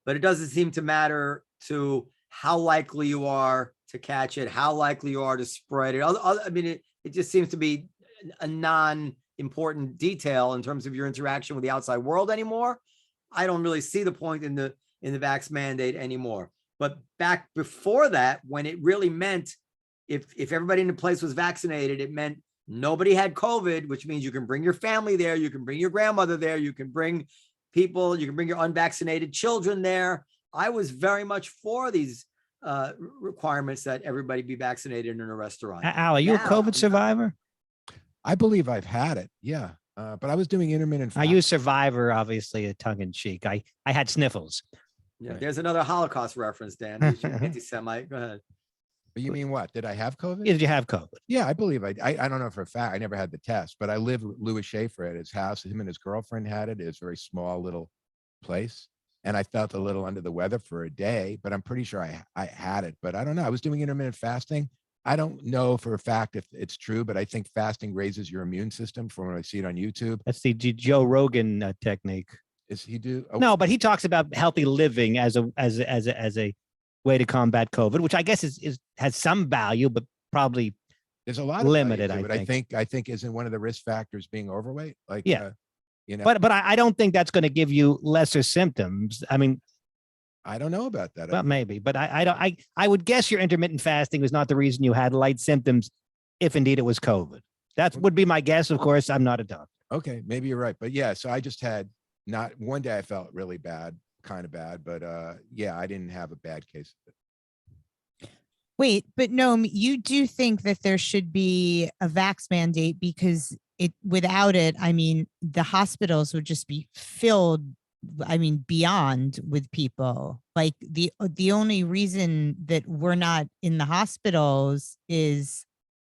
but it doesn't seem to matter to how likely you are to catch it, how likely you are to spread it. I mean, it just seems to be a non-important detail in terms of your interaction with the outside world anymore. I don't really see the point in the vax mandate anymore. But back before that, when it really meant if everybody in the place was vaccinated, it meant nobody had COVID, which means you can bring your family there, you can bring your grandmother there, you can bring people, you can bring your unvaccinated children there. I was very much for these requirements that everybody be vaccinated in a restaurant. Al, are you a COVID survivor? I believe I've had it. Yeah. But I was doing intermittent fasting. I use survivor, obviously, a tongue in cheek. I had sniffles. Yeah, Right. There's another Holocaust reference, Dan. Anti-Semite. Go ahead. But you mean what? Did I have COVID? Did you have COVID? Yeah, I believe I don't know for a fact. I never had the test, but I lived with Louis Schaefer at his house. Him and his girlfriend had it. It was a very small little place. And I felt a little under the weather for a day, but I'm pretty sure I had it. But I don't know. I was doing intermittent fasting. I don't know for a fact if it's true, but I think fasting raises your immune system from when I see it on YouTube. That's the Joe Rogan technique. Is he do? Oh, No, but he talks about healthy living as a way to combat COVID, which I guess has some value, but probably there's a lot of limited. value to it. I think isn't one of the risk factors being overweight. Like, Yeah. You know, But I don't think that's going to give you lesser symptoms. I mean, I don't know about that. well, maybe, but I would guess your intermittent fasting was not the reason you had light symptoms, if indeed it was COVID. That would be my guess. Of course, I'm not a doctor. Okay, maybe you're right. But yeah, so I just had not one day I felt really bad, kind of bad, but yeah, I didn't have a bad case of it. Wait, but Noam, you do think that there should be a vax mandate because without it, I mean, the hospitals would just be filled, I mean, beyond with people. Like the only reason that we're not in the hospitals is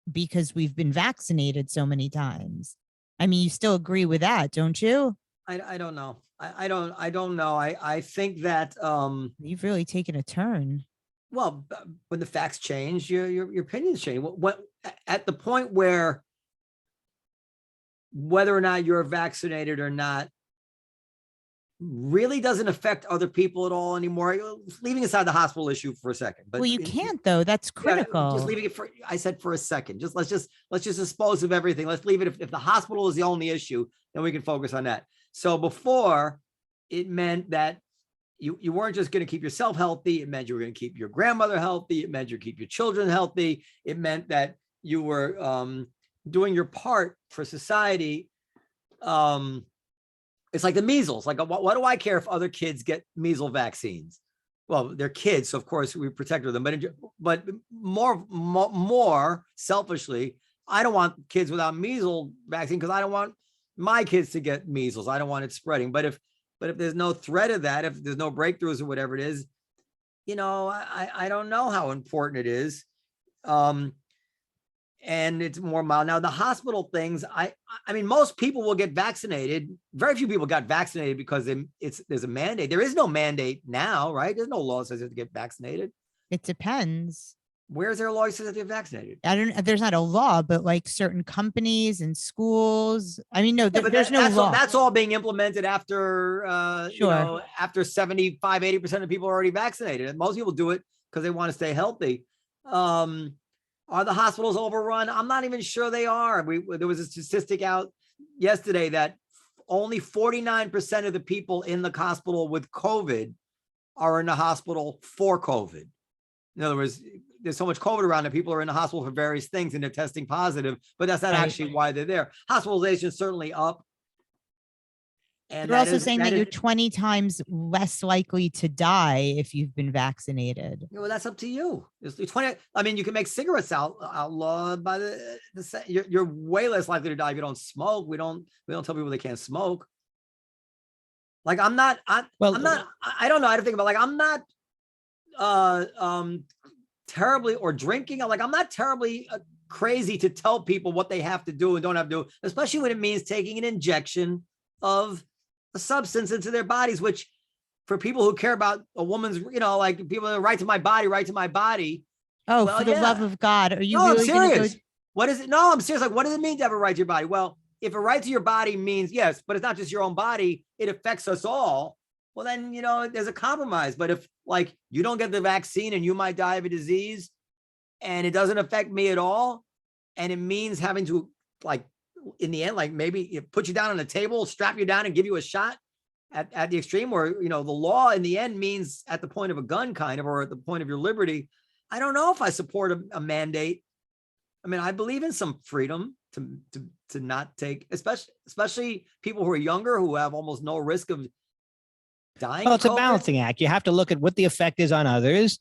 because we've been vaccinated so many times. I mean, you still agree with that, don't you? I don't know. I don't know. I think that You've really taken a turn. well, when the facts change, your opinions change. What at the point where whether or not you're vaccinated or not really doesn't affect other people at all anymore. Leaving aside the hospital issue for a second, but Well, you can't though. That's critical. Just leaving it for. I said for a second. Let's just dispose of everything. Let's leave it. If the hospital is the only issue, then we can focus on that. So before, it meant that you weren't just going to keep yourself healthy. It meant you were going to keep your grandmother healthy. It meant you keep your children healthy. It meant that you were doing your part for society. It's like the measles. Like, what do I care if other kids get measles vaccines? Well, they're kids, so of course we protect them. But more selfishly, I don't want kids without measles vaccine because I don't want my kids to get measles. I don't want it spreading. But if there's no threat of that, if there's no breakthroughs or whatever it is, I don't know how important it is. And it's more mild. Now, the hospital things, I mean, most people will get vaccinated. Very few people got vaccinated because there's a mandate. There is no mandate now, right? There's no law that says you have to get vaccinated. It depends. Where's there a law that says you have to get vaccinated? There's not a law, but like certain companies and schools. I mean, no, there's no law. That's all being implemented after, after 75, 80% of people are already vaccinated. And most people do it because they want to stay healthy. Are the hospitals overrun? I'm not even sure they are. There was a statistic out yesterday that only 49% of the people in the hospital with COVID are in the hospital for COVID. In other words, there's so much COVID around that people are in the hospital for various things and they're testing positive, but that's not actually why they're there. Hospitalization is certainly up. And they're also saying that you're 20 times less likely to die if you've been vaccinated. Well, that's up to you. It's 20. I mean, you can make cigarettes outlawed by you're way less likely to die if you don't smoke. We don't tell people they can't smoke. Like I don't know how to think about, like, I'm not terribly or drinking. I'm not terribly crazy to tell people what they have to do and don't have to do, especially when it means taking an injection of a substance into their bodies, which for people who care about a woman's, like people are right to my body. Oh, well, for the love of God. Are you really I'm serious? What is it? No, I'm serious. Like, what does it mean to have a right to your body? Well, if a right to your body means yes, but it's not just your own body, it affects us all. Well, then, there's a compromise. But if like you don't get the vaccine and you might die of a disease and it doesn't affect me at all, and it means having to, like, in the end, like maybe it put you down on a table, strap you down and give you a shot at the extreme, or, the law in the end means at the point of a gun kind of, or at the point of your liberty. I don't know if I support a mandate. I mean, I believe in some freedom to not take, especially people who are younger, who have almost no risk of dying. Well, it's a balancing act. You have to look at what the effect is on others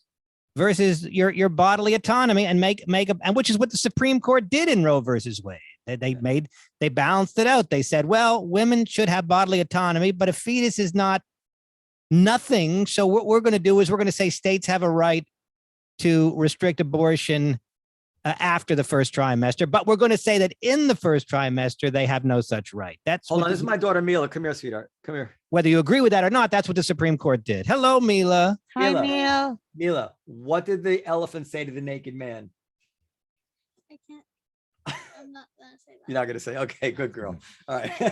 versus your bodily autonomy and and which is what the Supreme Court did in Roe versus Wade. They balanced it out. They said, well, women should have bodily autonomy, but a fetus is not nothing. So what we're going to do is we're going to say states have a right to restrict abortion after the first trimester, but we're going to say that in the first trimester, they have no such right. Hold on. This is my daughter, Mila. Come here, sweetheart. Come here. Whether you agree with that or not, that's what the Supreme Court did. Hello, Mila. Hi, Mila. Mila, what did the elephant say to the naked man? I can't. I'm not gonna say that. You're not gonna say, okay, good girl. All right. But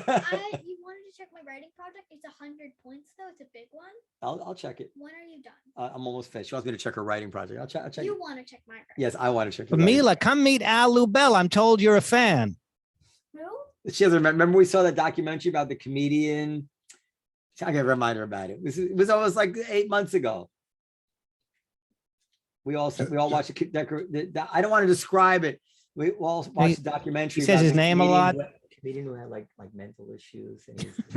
you wanted to check my writing project. It's 100 points though. It's a big one. I'll check it. When are you done? I'm almost finished. She wants me to check her writing project. I'll check. You want to check my writing? Yes, I want to check. But Mila, come meet Al Lubel. I'm told you're a fan. Who? She doesn't remember. We saw that documentary about the comedian. I can remind her about it. It was almost like 8 months ago. We all watched it. I don't want to describe it. We all watched the documentary. He says his name a lot. Comedian who had like mental issues.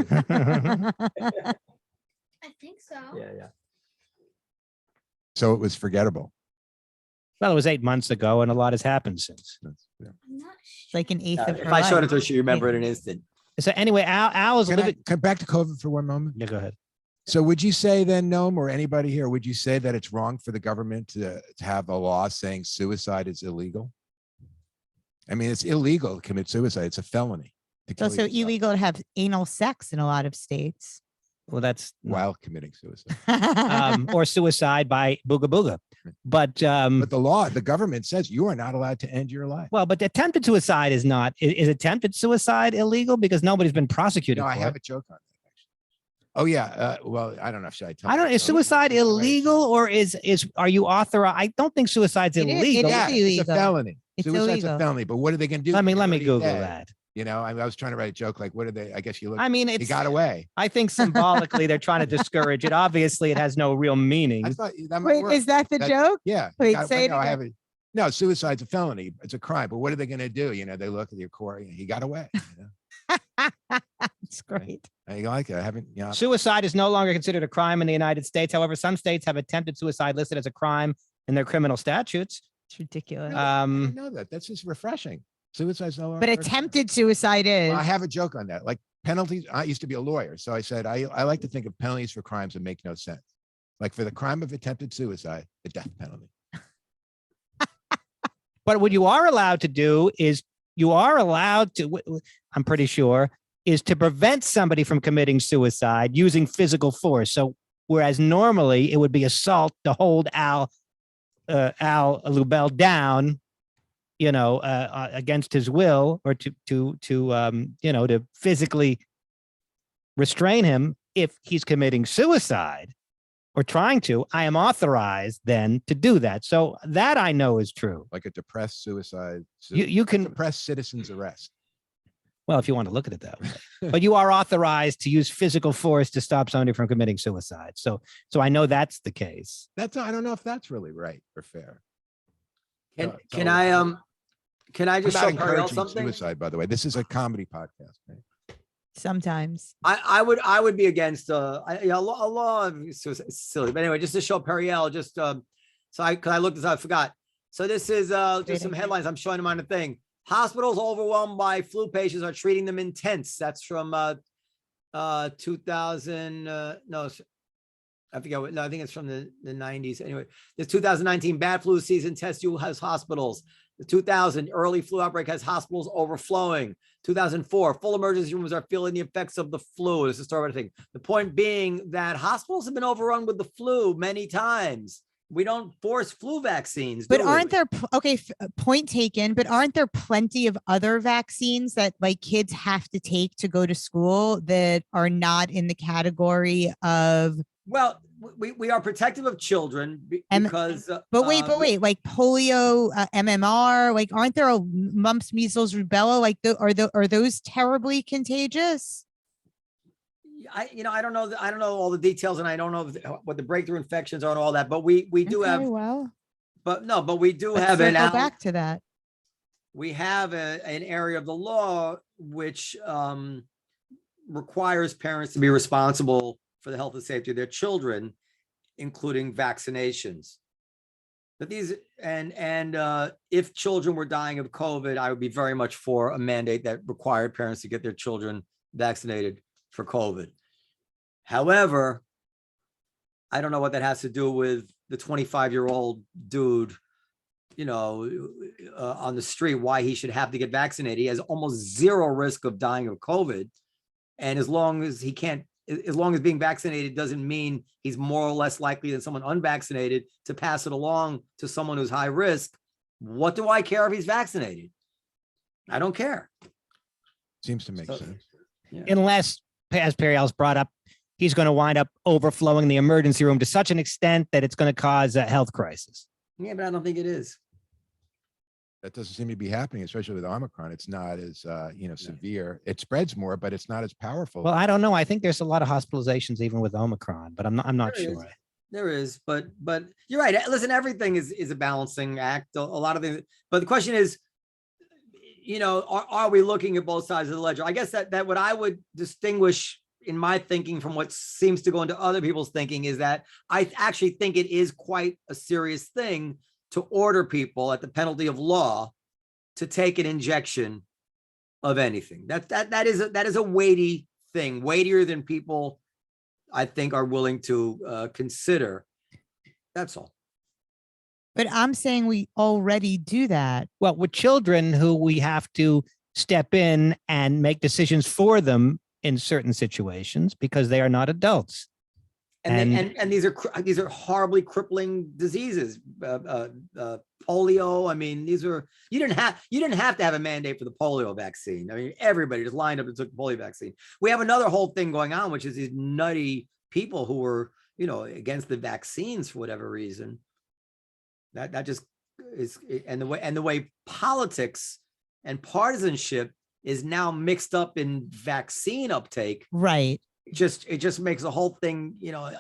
I think so. Yeah. So it was forgettable. Well, it was 8 months ago, and a lot has happened since. I'm not It's like an eighth of If her I showed it life. to her, she'd remember it in an instant. So anyway, Al is Can I living. come back to COVID for one moment? Yeah, go ahead. So would you say then, Noam, or anybody here, would you say that it's wrong for the government to have a law saying suicide is illegal? I mean, it's illegal to commit suicide. It's a felony. It's also illegal to have anal sex in a lot of states. Well, that's while committing suicide. or suicide by booga booga. But the government says you are not allowed to end your life. well, but attempted suicide is not. Is attempted suicide illegal because nobody's been prosecuted? No, I for have it. a joke on that. Oh yeah. Well, I don't know. Should I tell? I don't. that Is story? suicide illegal or are you authorized? I don't think suicide's It is- illegal. it Yeah, is it's a illegal. felony. It's Suicide's illegal. a felony. But what are they going to do? Let me You're already Google dead. that. You know, I was trying to write a joke like, what are they? I guess you look. I mean, He it's, got away. I think symbolically they're trying to discourage it. Obviously, it has no real meaning. I thought that might Wait, work. is that the joke? Yeah. Wait, I say it know, I again. haven't. No, suicide's a felony. It's a crime. But what are they going to do? You know, they look at your core. He got away. You know? It's great. I like it. I haven't. You know, Suicide is no longer considered a crime in the United States. However, some states have attempted suicide listed as a crime in their criminal statutes. It's ridiculous. I didn't know that. That's just refreshing. Suicide's no longer. But attempted suicide is. Well, I have a joke on that. Like penalties. I used to be a lawyer, so I said I like to think of penalties for crimes that make no sense. Like for the crime of attempted suicide, the death penalty. But what you are allowed to do is you are allowed to, I'm pretty sure, is to prevent somebody from committing suicide using physical force. So whereas normally it would be assault to hold Al Lubel down, you know, against his will, or to physically restrain him if he's committing suicide or trying to, I am authorized then to do that. So that I know is true. Like a depressed suicide. You can, Depressed citizen's arrest. well, if you want to look at it that way, but you are authorized to use physical force to stop somebody from committing suicide. So I know that's the case. That's I don't know if that's really right or fair. Can I just show I'm not Periel encouraging something? suicide, by the way. This is a comedy podcast. Right? Sometimes. I would be against a law of suicide. It's silly, but anyway, just to show Periel, just because I looked this up, I forgot. So this is just some headlines. I'm showing them on the thing. Hospitals overwhelmed by flu patients are treating them in tents. That's from 2000. No, I forget what. No, I think it's from the 90s. Anyway, the 2019 bad flu season test you has hospitals. The 2000 early flu outbreak has hospitals overflowing. 2004 full emergency rooms are feeling the effects of the flu. This is a story thing. The point being that hospitals have been overrun with the flu many times. We don't force flu vaccines. But do we? aren't there, point taken, but aren't there plenty of other vaccines that like kids have to take to go to school that are not in the category of, Well, we are protective of children because. but wait, like polio, MMR, like aren't there mumps, measles, rubella? Like are those terribly contagious? I don't know. I don't know all the details, and I don't know what the breakthrough infections are and all that. But we do have. Well, But we do let's have circle back to that. We have an area of the law which requires parents to be responsible for the health and safety of their children, including vaccinations. But these if children were dying of COVID, I would be very much for a mandate that required parents to get their children vaccinated for COVID. However, I don't know what that has to do with the 25-year-old dude, on the street, why he should have to get vaccinated. He has almost zero risk of dying of COVID. And as long as being vaccinated doesn't mean he's more or less likely than someone unvaccinated to pass it along to someone who's high risk, what do I care if he's vaccinated? I don't care. Seems to make sense. Yeah. Unless, as Periel's brought up, he's going to wind up overflowing the emergency room to such an extent that it's going to cause a health crisis. Yeah, but I don't think it is. That doesn't seem to be happening, especially with Omicron. It's not as severe. It spreads more, but it's not as powerful. Well, I don't know. I think there's a lot of hospitalizations even with Omicron, but I'm not sure. There is, but you're right. Listen, everything is a balancing act. A lot of things, but the question is, are we looking at both sides of the ledger? I guess that what I would distinguish in my thinking from what seems to go into other people's thinking is that I actually think it is quite a serious thing to order people at the penalty of law to take an injection of anything. That is a weighty thing, weightier than people I think are willing to consider. That's all. But I'm saying we already do that. Well, with children who we have to step in and make decisions for them in certain situations because they are not adults. And these are horribly crippling diseases. Polio. I mean, you didn't have to have a mandate for the polio vaccine. I mean, everybody just lined up and took the polio vaccine. We have another whole thing going on, which is these nutty people who were, against the vaccines for whatever reason. That just is, and the way politics and partisanship is now mixed up in vaccine uptake, Right. it just makes the whole thing,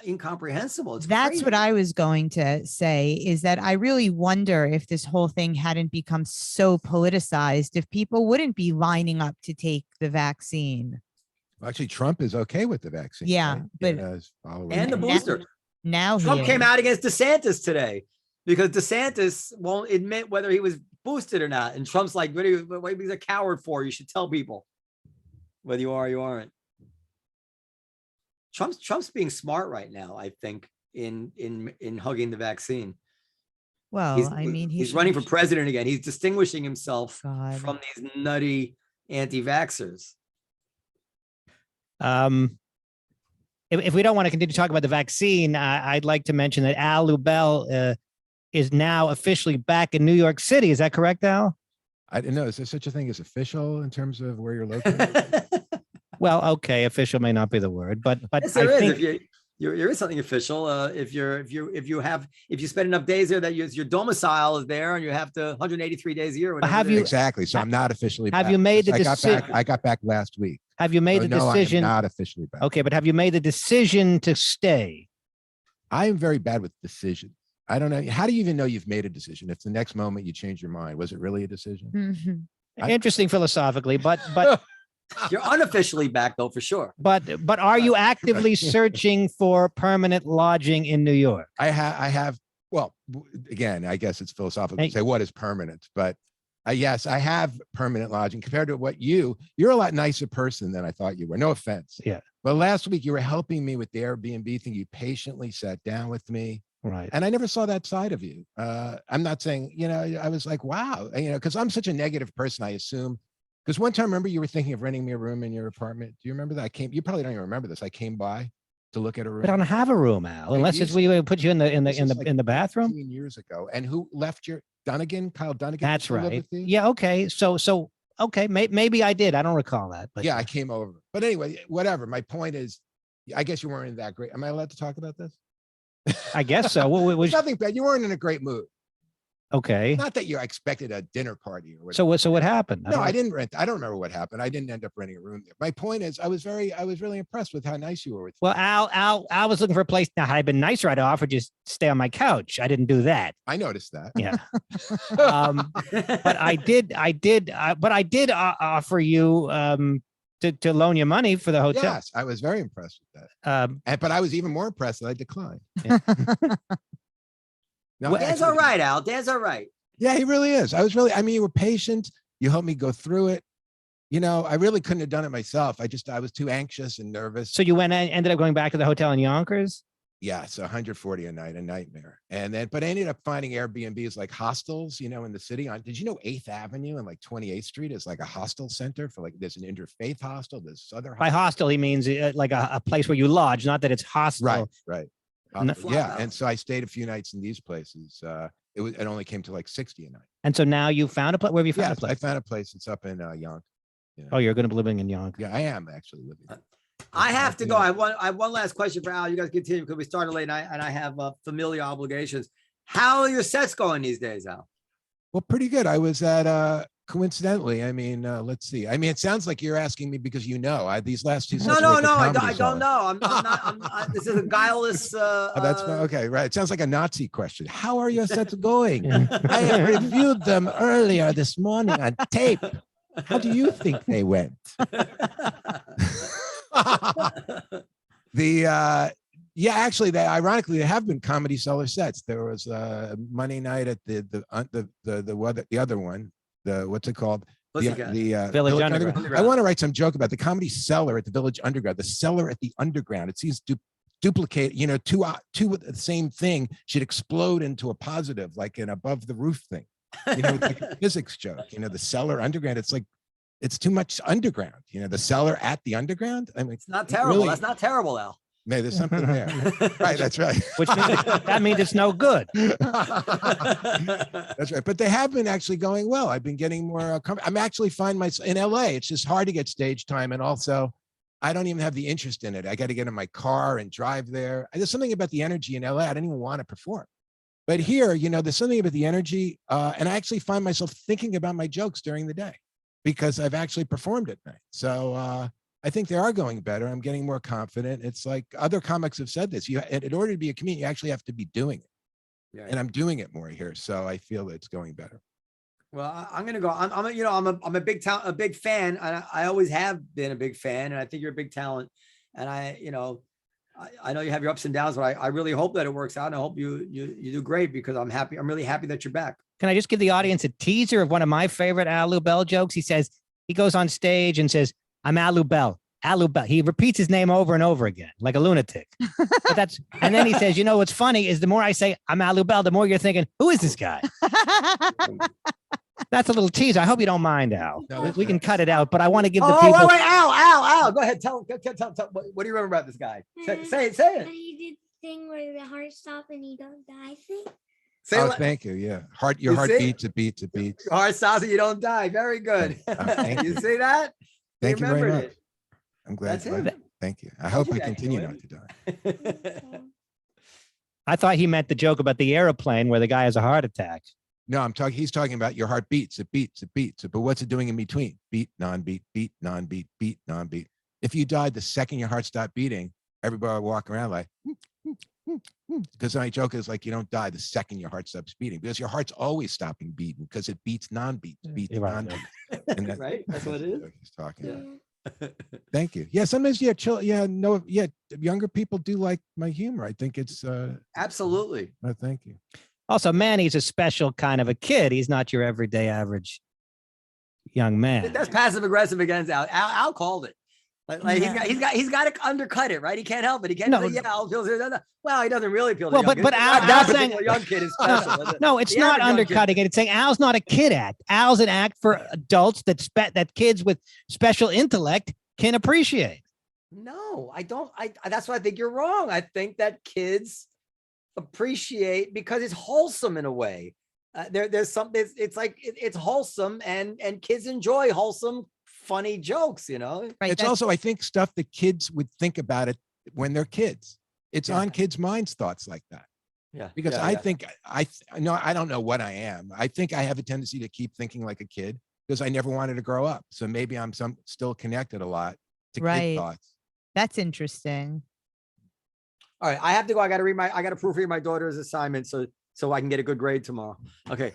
incomprehensible. It's That's crazy. what I was going to say, is that I really wonder if this whole thing hadn't become so politicized, if people wouldn't be lining up to take the vaccine. Well, actually, Trump is okay with the vaccine. Yeah, right? but- his followers And the are. Now- booster. Now Trump he came is. out against DeSantis today because DeSantis won't admit whether he was boosted or not. And Trump's like, what are you a coward for? You should tell people whether you are or you aren't. Trump's being smart right now, I think, in hugging the vaccine. Well, I mean, he's running for president again. He's distinguishing himself God. from these nutty anti-vaxxers. If we don't want to continue to talk about the vaccine, I'd like to mention that Al Lubel is now officially back in New York City. Is that correct, Al? I didn't know. Is there such a thing as official in terms of where you're located? Well, okay, official may not be the word, but Yes, I there is. think If there is something official. If you spend enough days there, that your domicile is there, and you have to 183 days a year. whatever have it you- is. Exactly. So I'm not officially. have back. you made the I got back. decision? I got back last week. have you made So the no, I am decision? not officially back. Okay, but have you made the decision to stay? I am very bad with decisions. I don't know. How do you even know you've made a decision? If the next moment you change your mind, was it really a decision? Mhm. Interesting philosophically, but You're unofficially back though, for sure. but are you actively searching for permanent lodging in New York? I have. Well, again, I guess it's philosophical Hey. to say what is permanent, but yes, I have permanent lodging compared to what you're a lot nicer person than I thought you were. No offense. Yeah. But last week you were helping me with the Airbnb thing. You patiently sat down with me. Right. And I never saw that side of you. I'm not saying, I was like, wow, because I'm such a negative person, I assume. Because one time, remember, you were thinking of renting me a room in your apartment. Do you remember that? You probably don't even remember this. I came by to look at a room. I don't have a room, Al, unless it's used we put you in the This is like the bathroom. 15 years ago. And who left your Kyle Dunnigan? That's still live right. with you? Yeah. Okay. So okay. Maybe I did. I don't recall that. But Yeah, I came over. But anyway, whatever. My point is, I guess you weren't in that great. Am I allowed to talk about this? I guess so. What It's was nothing bad. You weren't in a great mood. okay? Not that you expected a dinner party or whatever. So what happened? No, I didn't rent. I don't remember what happened. I didn't end up renting a room there. My point is, I was really impressed with how nice you were with me. Well, Al was looking for a place. Now, had I been nicer, I'd offered you to stay on my couch. I didn't do that. I noticed that. Yeah. But I did offer you to loan you money for the hotel. Yes, I was very impressed with that. But I was even more impressed that I declined. No, Well, Dan's actually- all right, Al. Dan's all right. Yeah, he really is. I mean, you were patient. You helped me go through it. I really couldn't have done it myself. I was too anxious and nervous. So you went and ended up going back to the hotel in Yonkers. Yeah, so 140 a night, a nightmare. But I ended up finding Airbnbs like hostels, in the city. Did you know 8th Avenue and like 28th Street is like a hostel center for there's an interfaith hostel, there's other By hostel, he means like a place where you lodge, not that it's hostel. Right. No- Yeah, and so I stayed a few nights in these places. It only came to like 60 a night. And so now you found a place. Where have you found Yeah, a place? I found a place. It's up in Yonk. Oh, you're going to be living in Yonkers. Yeah, I am actually living. I have to go. I have one last question for Al. You guys continue because we started late and I have familiar obligations. How are your sets going these days, Al? Well, pretty good. I was at coincidentally. I mean, let's see. I mean, it sounds like you're asking me because these last two. No, sets were no, at the no. I Comedy don't Cellar. know. I'm not. This is a guileless. Oh, that's okay, right. It sounds like a Nazi question. How are your sets going? I have reviewed them earlier this morning on tape. How do you think they went? Actually, ironically, there have been Comedy Cellar sets. There was Monday night at the other one. What's it called? Pussycat. Village Underground. I want to write some joke about the Comedy Cellar at the Village Underground. The cellar at the Underground. It seems to duplicate. Two with the same thing should explode into a positive, like an above the roof thing. Like a physics joke. The cellar underground. It's like it's too much underground. The cellar at the underground. I mean, It's not terrible. really- That's not terrible, Al. Maybe there's something there. Right, that's right. Which means that means it's no good. That's right. But they have been actually going well. I've been getting more. I'm actually find myself in LA. It's just hard to get stage time, and also, I don't even have the interest in it. I got to get in my car and drive there. There's something about the energy in LA. I don't even want to perform. But here, there's something about the energy, and I actually find myself thinking about my jokes during the day. because I've actually performed at night. So I think they are going better. I'm getting more confident. It's like other comics have said this. In order to be a comedian, you actually have to be doing it. Yeah. And I'm doing it more here. So I feel it's going better. Well, I'm gonna go. I'm a big fan. I always have been a big fan, and I think you're a big talent. And I know you have your ups and downs, but I really hope that it works out. And I hope you do great, because I'm happy. I'm really happy that you're back. Can I just give the audience a teaser of one of my favorite Al Lubel jokes? He goes on stage and says, "I'm Al Lubel. Al Lubel." He repeats his name over and over again, like a lunatic. And then he says, "You know what's funny is the more I say I'm Al Lubel, the more you're thinking, who is this guy?" That's a little teaser. I hope you don't mind, Al. No, We can cut it out, but I want to give the Oh, people. wait, Al, go ahead. Tell. What do you remember about this guy? Say it. He did the thing where the heart stop and you don't die thing. Say Oh, it. thank you. Yeah. You Your heart see? beats, it beats, it beats. Your heart stops and you don't die. Very good. Thank You you. see that? Thank you very remembered much. I'm glad. That's him. Thank you. I hope you we that, continue Joanne. not to die. So, I thought he meant the joke about the airplane where the guy has a heart attack. No, he's talking about your heart beats, it beats, it beats. But what's it doing in between? Beat, non-beat, beat, non-beat, beat, non-beat. If you died the second your heart stopped beating, everybody would walk around like, because my joke is like, you don't die the second your heart stops beating, because your heart's always stopping beating, because it beats non-beats, beats You're right. non-beats. And Right? That's what it is. He's talking. Yeah. yeah. Thank you. Yeah, sometimes younger people do like my humor. I think it's Absolutely. thank you. Also, Manny's a special kind of a kid. He's not your everyday average young man. That's passive aggressive against Al. Al called it. Like he's got to undercut it, right? He can't help it. He can't. No. Say, yeah, Al feels it. Well, he doesn't really feel. Well, the young but kid. Al that saying- particular young kid is special. No, it's The not average young kid- undercutting it. It's saying Al's not a kid act. Al's an act for adults that kids with special intellect can appreciate. No, I don't. That's why I think you're wrong. I think that kids appreciate because it's wholesome in a way. There's something. It's like it's wholesome, and kids enjoy wholesome, funny jokes. You know. Right. It's also, I think, stuff that kids would think about it when they're kids. It's Yeah. on kids' minds, thoughts like that. Yeah. Because yeah, I yeah. think I don't know what I am. I think I have a tendency to keep thinking like a kid because I never wanted to grow up. So maybe I'm still connected a lot to Right. kid thoughts. That's interesting. All right, I have to go. I got to proofread my daughter's assignment so I can get a good grade tomorrow. Okay.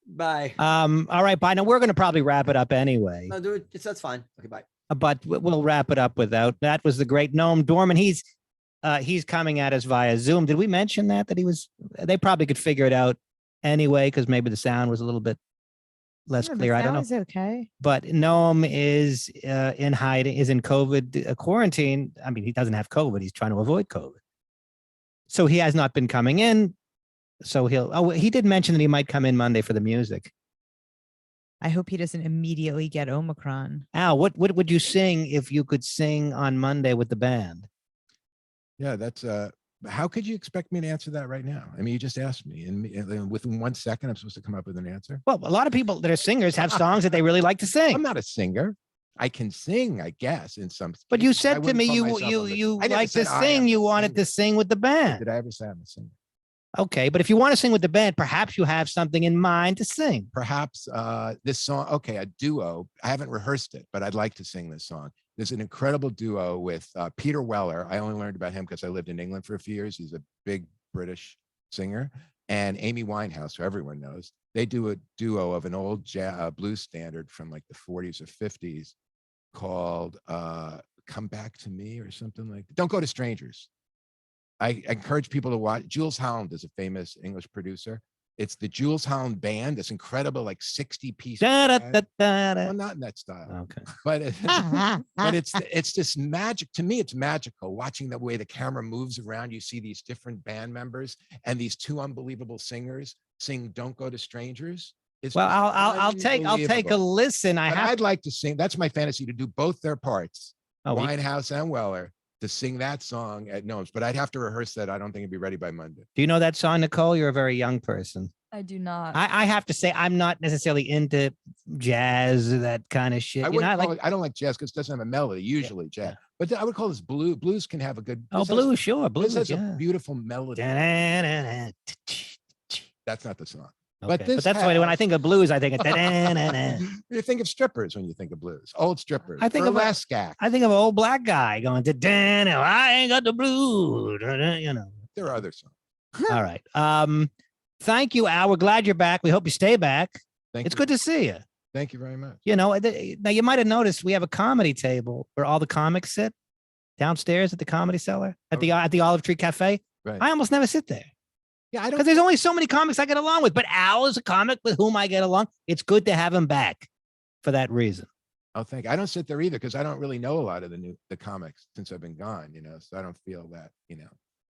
Bye. All right, bye. Now we're going to probably wrap it up anyway, No, do it. That's fine. Okay, bye. but we'll wrap it up without. That was the great Noam Dworman. He's coming at us via Zoom. Did we mention that he was? They probably could figure it out anyway because maybe the sound was a little bit less Yeah, the clear. I don't know. sound is okay. But Noam is in hiding, is in COVID quarantine. I mean, he doesn't have COVID. He's trying to avoid COVID. So he has not been coming in. So he did mention that he might come in Monday for the music. I hope he doesn't immediately get Omicron. Al, what would you sing if you could sing on Monday with the band? Yeah, that's how could you expect me to answer that right now? I mean, you just asked me, and within 1 second, I'm supposed to come up with an answer. Well, a lot of people that are singers have songs that they really like to sing. I'm not a singer. I can sing, I guess, in some. But you cases. I said to wouldn't me call you myself a you I never like to said I am sing. a You wanted singer. to sing with the band. Did I ever say I'm a singer? Okay, but if you want to sing with the band, perhaps you have something in mind to sing. Perhaps this song, okay, a duo. I haven't rehearsed it, but I'd like to sing this song. There's an incredible duo with Peter Weller. I only learned about him because I lived in England for a few years. He's a big British singer. And Amy Winehouse, who everyone knows. They do a duo of an old blues standard from like the 40s or 50s called Come Back to Me or something like that. Don't Go to Strangers. I encourage people to watch. Jules Holland is a famous English producer. It's the Jules Holland Band. This incredible, like 60-piece. Da, da, band. da, da, Well, da. not in that style, Okay. but but it's this magic. To me, it's magical watching the way the camera moves around. You see these different band members and these two unbelievable singers sing "Don't Go to Strangers." It's Well, just I'll take a unbelievable. listen. But I'd like to sing. That's my fantasy, to do both their parts, Oh, Winehouse and Weller, to sing that song at Gnomes. But I'd have to rehearse that. I don't think it'd be ready by Monday. do you know that song, Nicole? You're a very young person. I do not. I have to say I'm not necessarily into jazz or that kind of shit. I You know, wouldn't I call like it, I don't like jazz because it doesn't have a melody, usually jazz. But I would call this blues. Blues can have a good. oh this has- blues, sure, This blues. has Yeah. a beautiful melody. Da-da-da-da. That's not the song. But Okay, this that's why when I has- think of blues, I think of da-na-na-na. You think of strippers when you think of blues, old strippers. I think of burlesque acts. I think of an old black guy going to Dan. I ain't got the blues. You know. There are other songs. All right. Thank you, Al. We're glad you're back. We hope you stay back. Thank It's you. good to see you. Thank you very much. You know, now you might have noticed we have a comedy table where all the comics sit downstairs at the Comedy Cellar at the Olive Tree Cafe. Right. I almost never sit there Yeah, I don't. because there's only so many comics I get along with. But Al is a comic with whom I get along. It's good to have him back for that reason. Oh, thank you. I don't sit there either because I don't really know a lot of the comics since I've been gone. So I don't feel that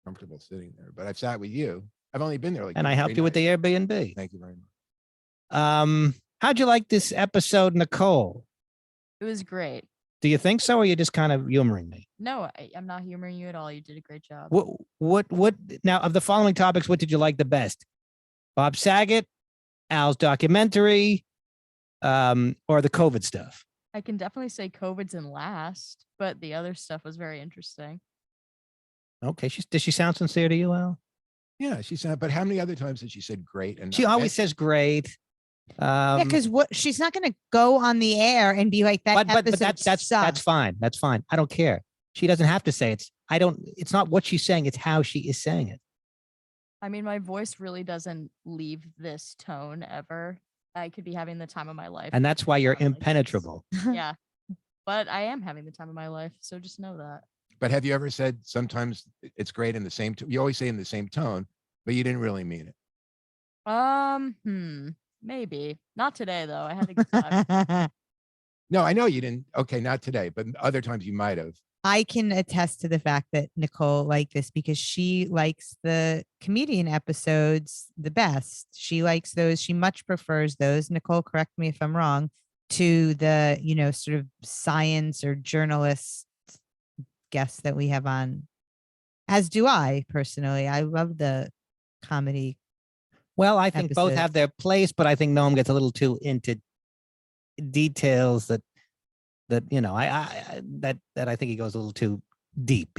comfortable sitting there. But I've sat with you. I've only been there like. And I helped you with the Airbnb. Thank you very much. How'd you like this episode, Nicole? It was great. Do you think so, or are you just kind of humoring me? No, I'm not humoring you at all. You did a great job. What now of the following topics, what did you like the best? Bob Saget, Al's documentary, or the COVID stuff? I can definitely say COVID's in last, but the other stuff was very interesting. Okay. Does she sound sincere to you, Al? Yeah, she said. But how many other times has she said great? And She not always bad? says great. Yeah, because what she's not going to go on the air and be like that. but episode that's sucked." fine. That's fine. I don't care. She doesn't have to say it's not what she's saying, it's how she is saying it. I mean, my voice really doesn't leave this tone ever. I could be having the time of my life. And that's why you're Sound like this. impenetrable. Yeah. But I am having the time of my life. So just know that. But have you ever said sometimes it's great in the same? You always say in the same tone, but you didn't really mean it. Maybe. Not today, though. I had a good time. No, I know you didn't. Okay, not today, but other times you might have. I can attest to the fact that Nicole liked this because she likes the comedian episodes the best. She likes those. She much prefers those. Nicole, correct me if I'm wrong, to the, sort of science or journalist guests that we have on, as do I personally. I love the comedy. Well, I think both have Episodes. their place, but I think Noam gets a little too into details that I think he goes a little too deep.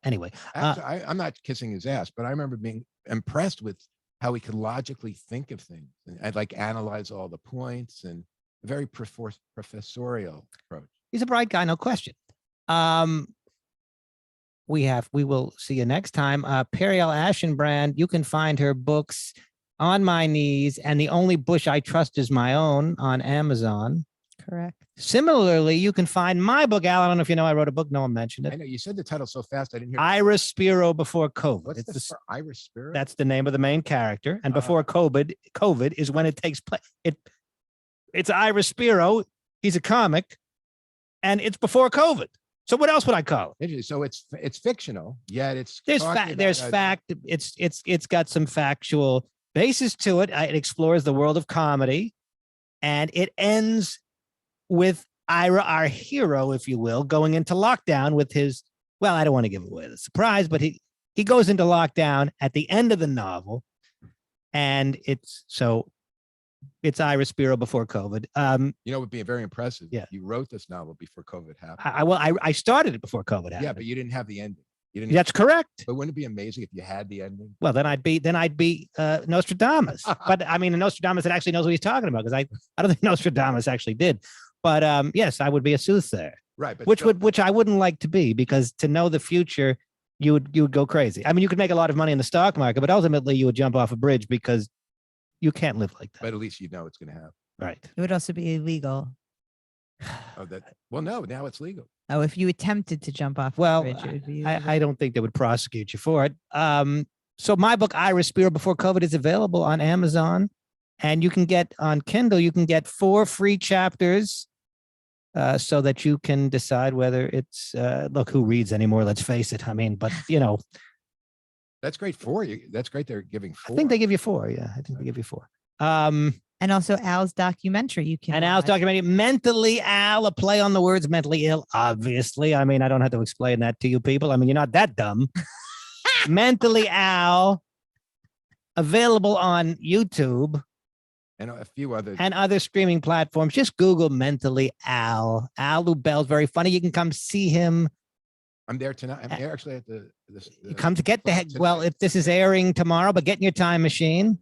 Anyway. Actually, I'm not kissing his ass, but I remember being impressed with how he could logically think of things and I'd like analyze all the points and a very professorial approach. He's a bright guy, no question. We will see you next time. Periel Aschenbrand, you can find her books On My Knees and The Only Bush I Trust Is My Own on Amazon. Correct. Similarly, you can find my book, Al. I don't know if you know, I wrote a book. No one mentioned I it. know you said the title so fast I didn't hear. Iris Spiro Before COVID. What's It's this for Irish Spirit? that's the name of the main character. And before COVID is when it takes place. It's Iris Spiro. He's a comic, and it's before COVID. So what else would I call it? Interesting. So it's fictional, yet it's There's talking fact. There's about fact. It's got some factual basis to it. It explores the world of comedy, and it ends with Ira, our hero, if you will, going into lockdown with his. Well, I don't want to give away the surprise, but he goes into lockdown at the end of the novel, and it's Iris Spiro before COVID. It would be very impressive. Yeah. You wrote this novel before COVID happened. I started it before COVID happened. Yeah, but you didn't have the ending. You didn't. That's correct. But wouldn't it be amazing if you had the ending? Well, then I'd be Nostradamus. But I mean, a Nostradamus that actually knows what he's talking about, because I don't think Nostradamus actually did. But yes, I would be a soothsayer, Right. But which I wouldn't like to be, because to know the future, you would go crazy. I mean, you could make a lot of money in the stock market, but ultimately you would jump off a bridge because you can't live like that. But at least you know it's going to happen. Right. It would also be illegal. Oh, well, no, now it's legal. Oh, if you attempted to jump off Well, the bridge, it would be illegal. I don't think they would prosecute you for it. So my book, Iris Spiro Before COVID, is available on Amazon, and you can get on Kindle, you can get 4 free chapters so that you can decide whether it's, look, who reads anymore? Let's face it. I mean, but That's great for you. That's great. They're giving 4. I think they give you 4. Yeah, I think they give you 4. And also Al's documentary. You can And Al's watch. documentary, Mentally Al, a play on the words mentally ill, obviously. I mean, I don't have to explain that to you people. I mean, you're not that dumb. Mentally Al, available on YouTube and a few others. and other streaming platforms. Just Google Mentally Al. Al Lubel's very funny. You can come see him. I'm there tonight. I'm there actually at the You come to get the heck. tonight. Well, if this is airing tomorrow, but get in your time machine.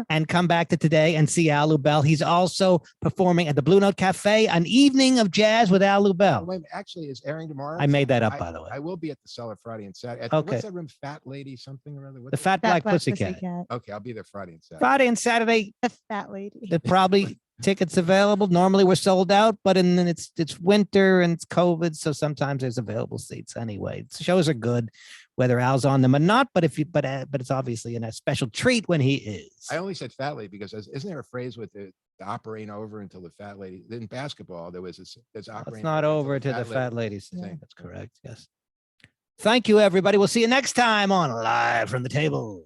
and come back to today and see Al Lubel. He's also performing at the Blue Note Cafe, an evening of jazz with Al Oh, Lubel. wait, actually, it's airing tomorrow. I made that up, by the way. I will be at the Cellar Friday and Saturday. Okay. What's that room? Fat Lady something or other? The Fat Black Pussycat. Okay, I'll be there Friday and Saturday. Friday and Saturday, The fat lady. there probably tickets available. Normally we're sold out, but and then it's winter and it's COVID, so sometimes there's available seats anyway. Shows are good, whether Al's on them or not. But but it's obviously a special treat when he is. I only said Fat Lady because isn't there a phrase with the opera ain't over until the Fat Lady? In basketball, there's opera. It's not over to the fat ladies. sing. That's correct. Yes. Thank you, everybody. We'll see you next time on Live from the Table.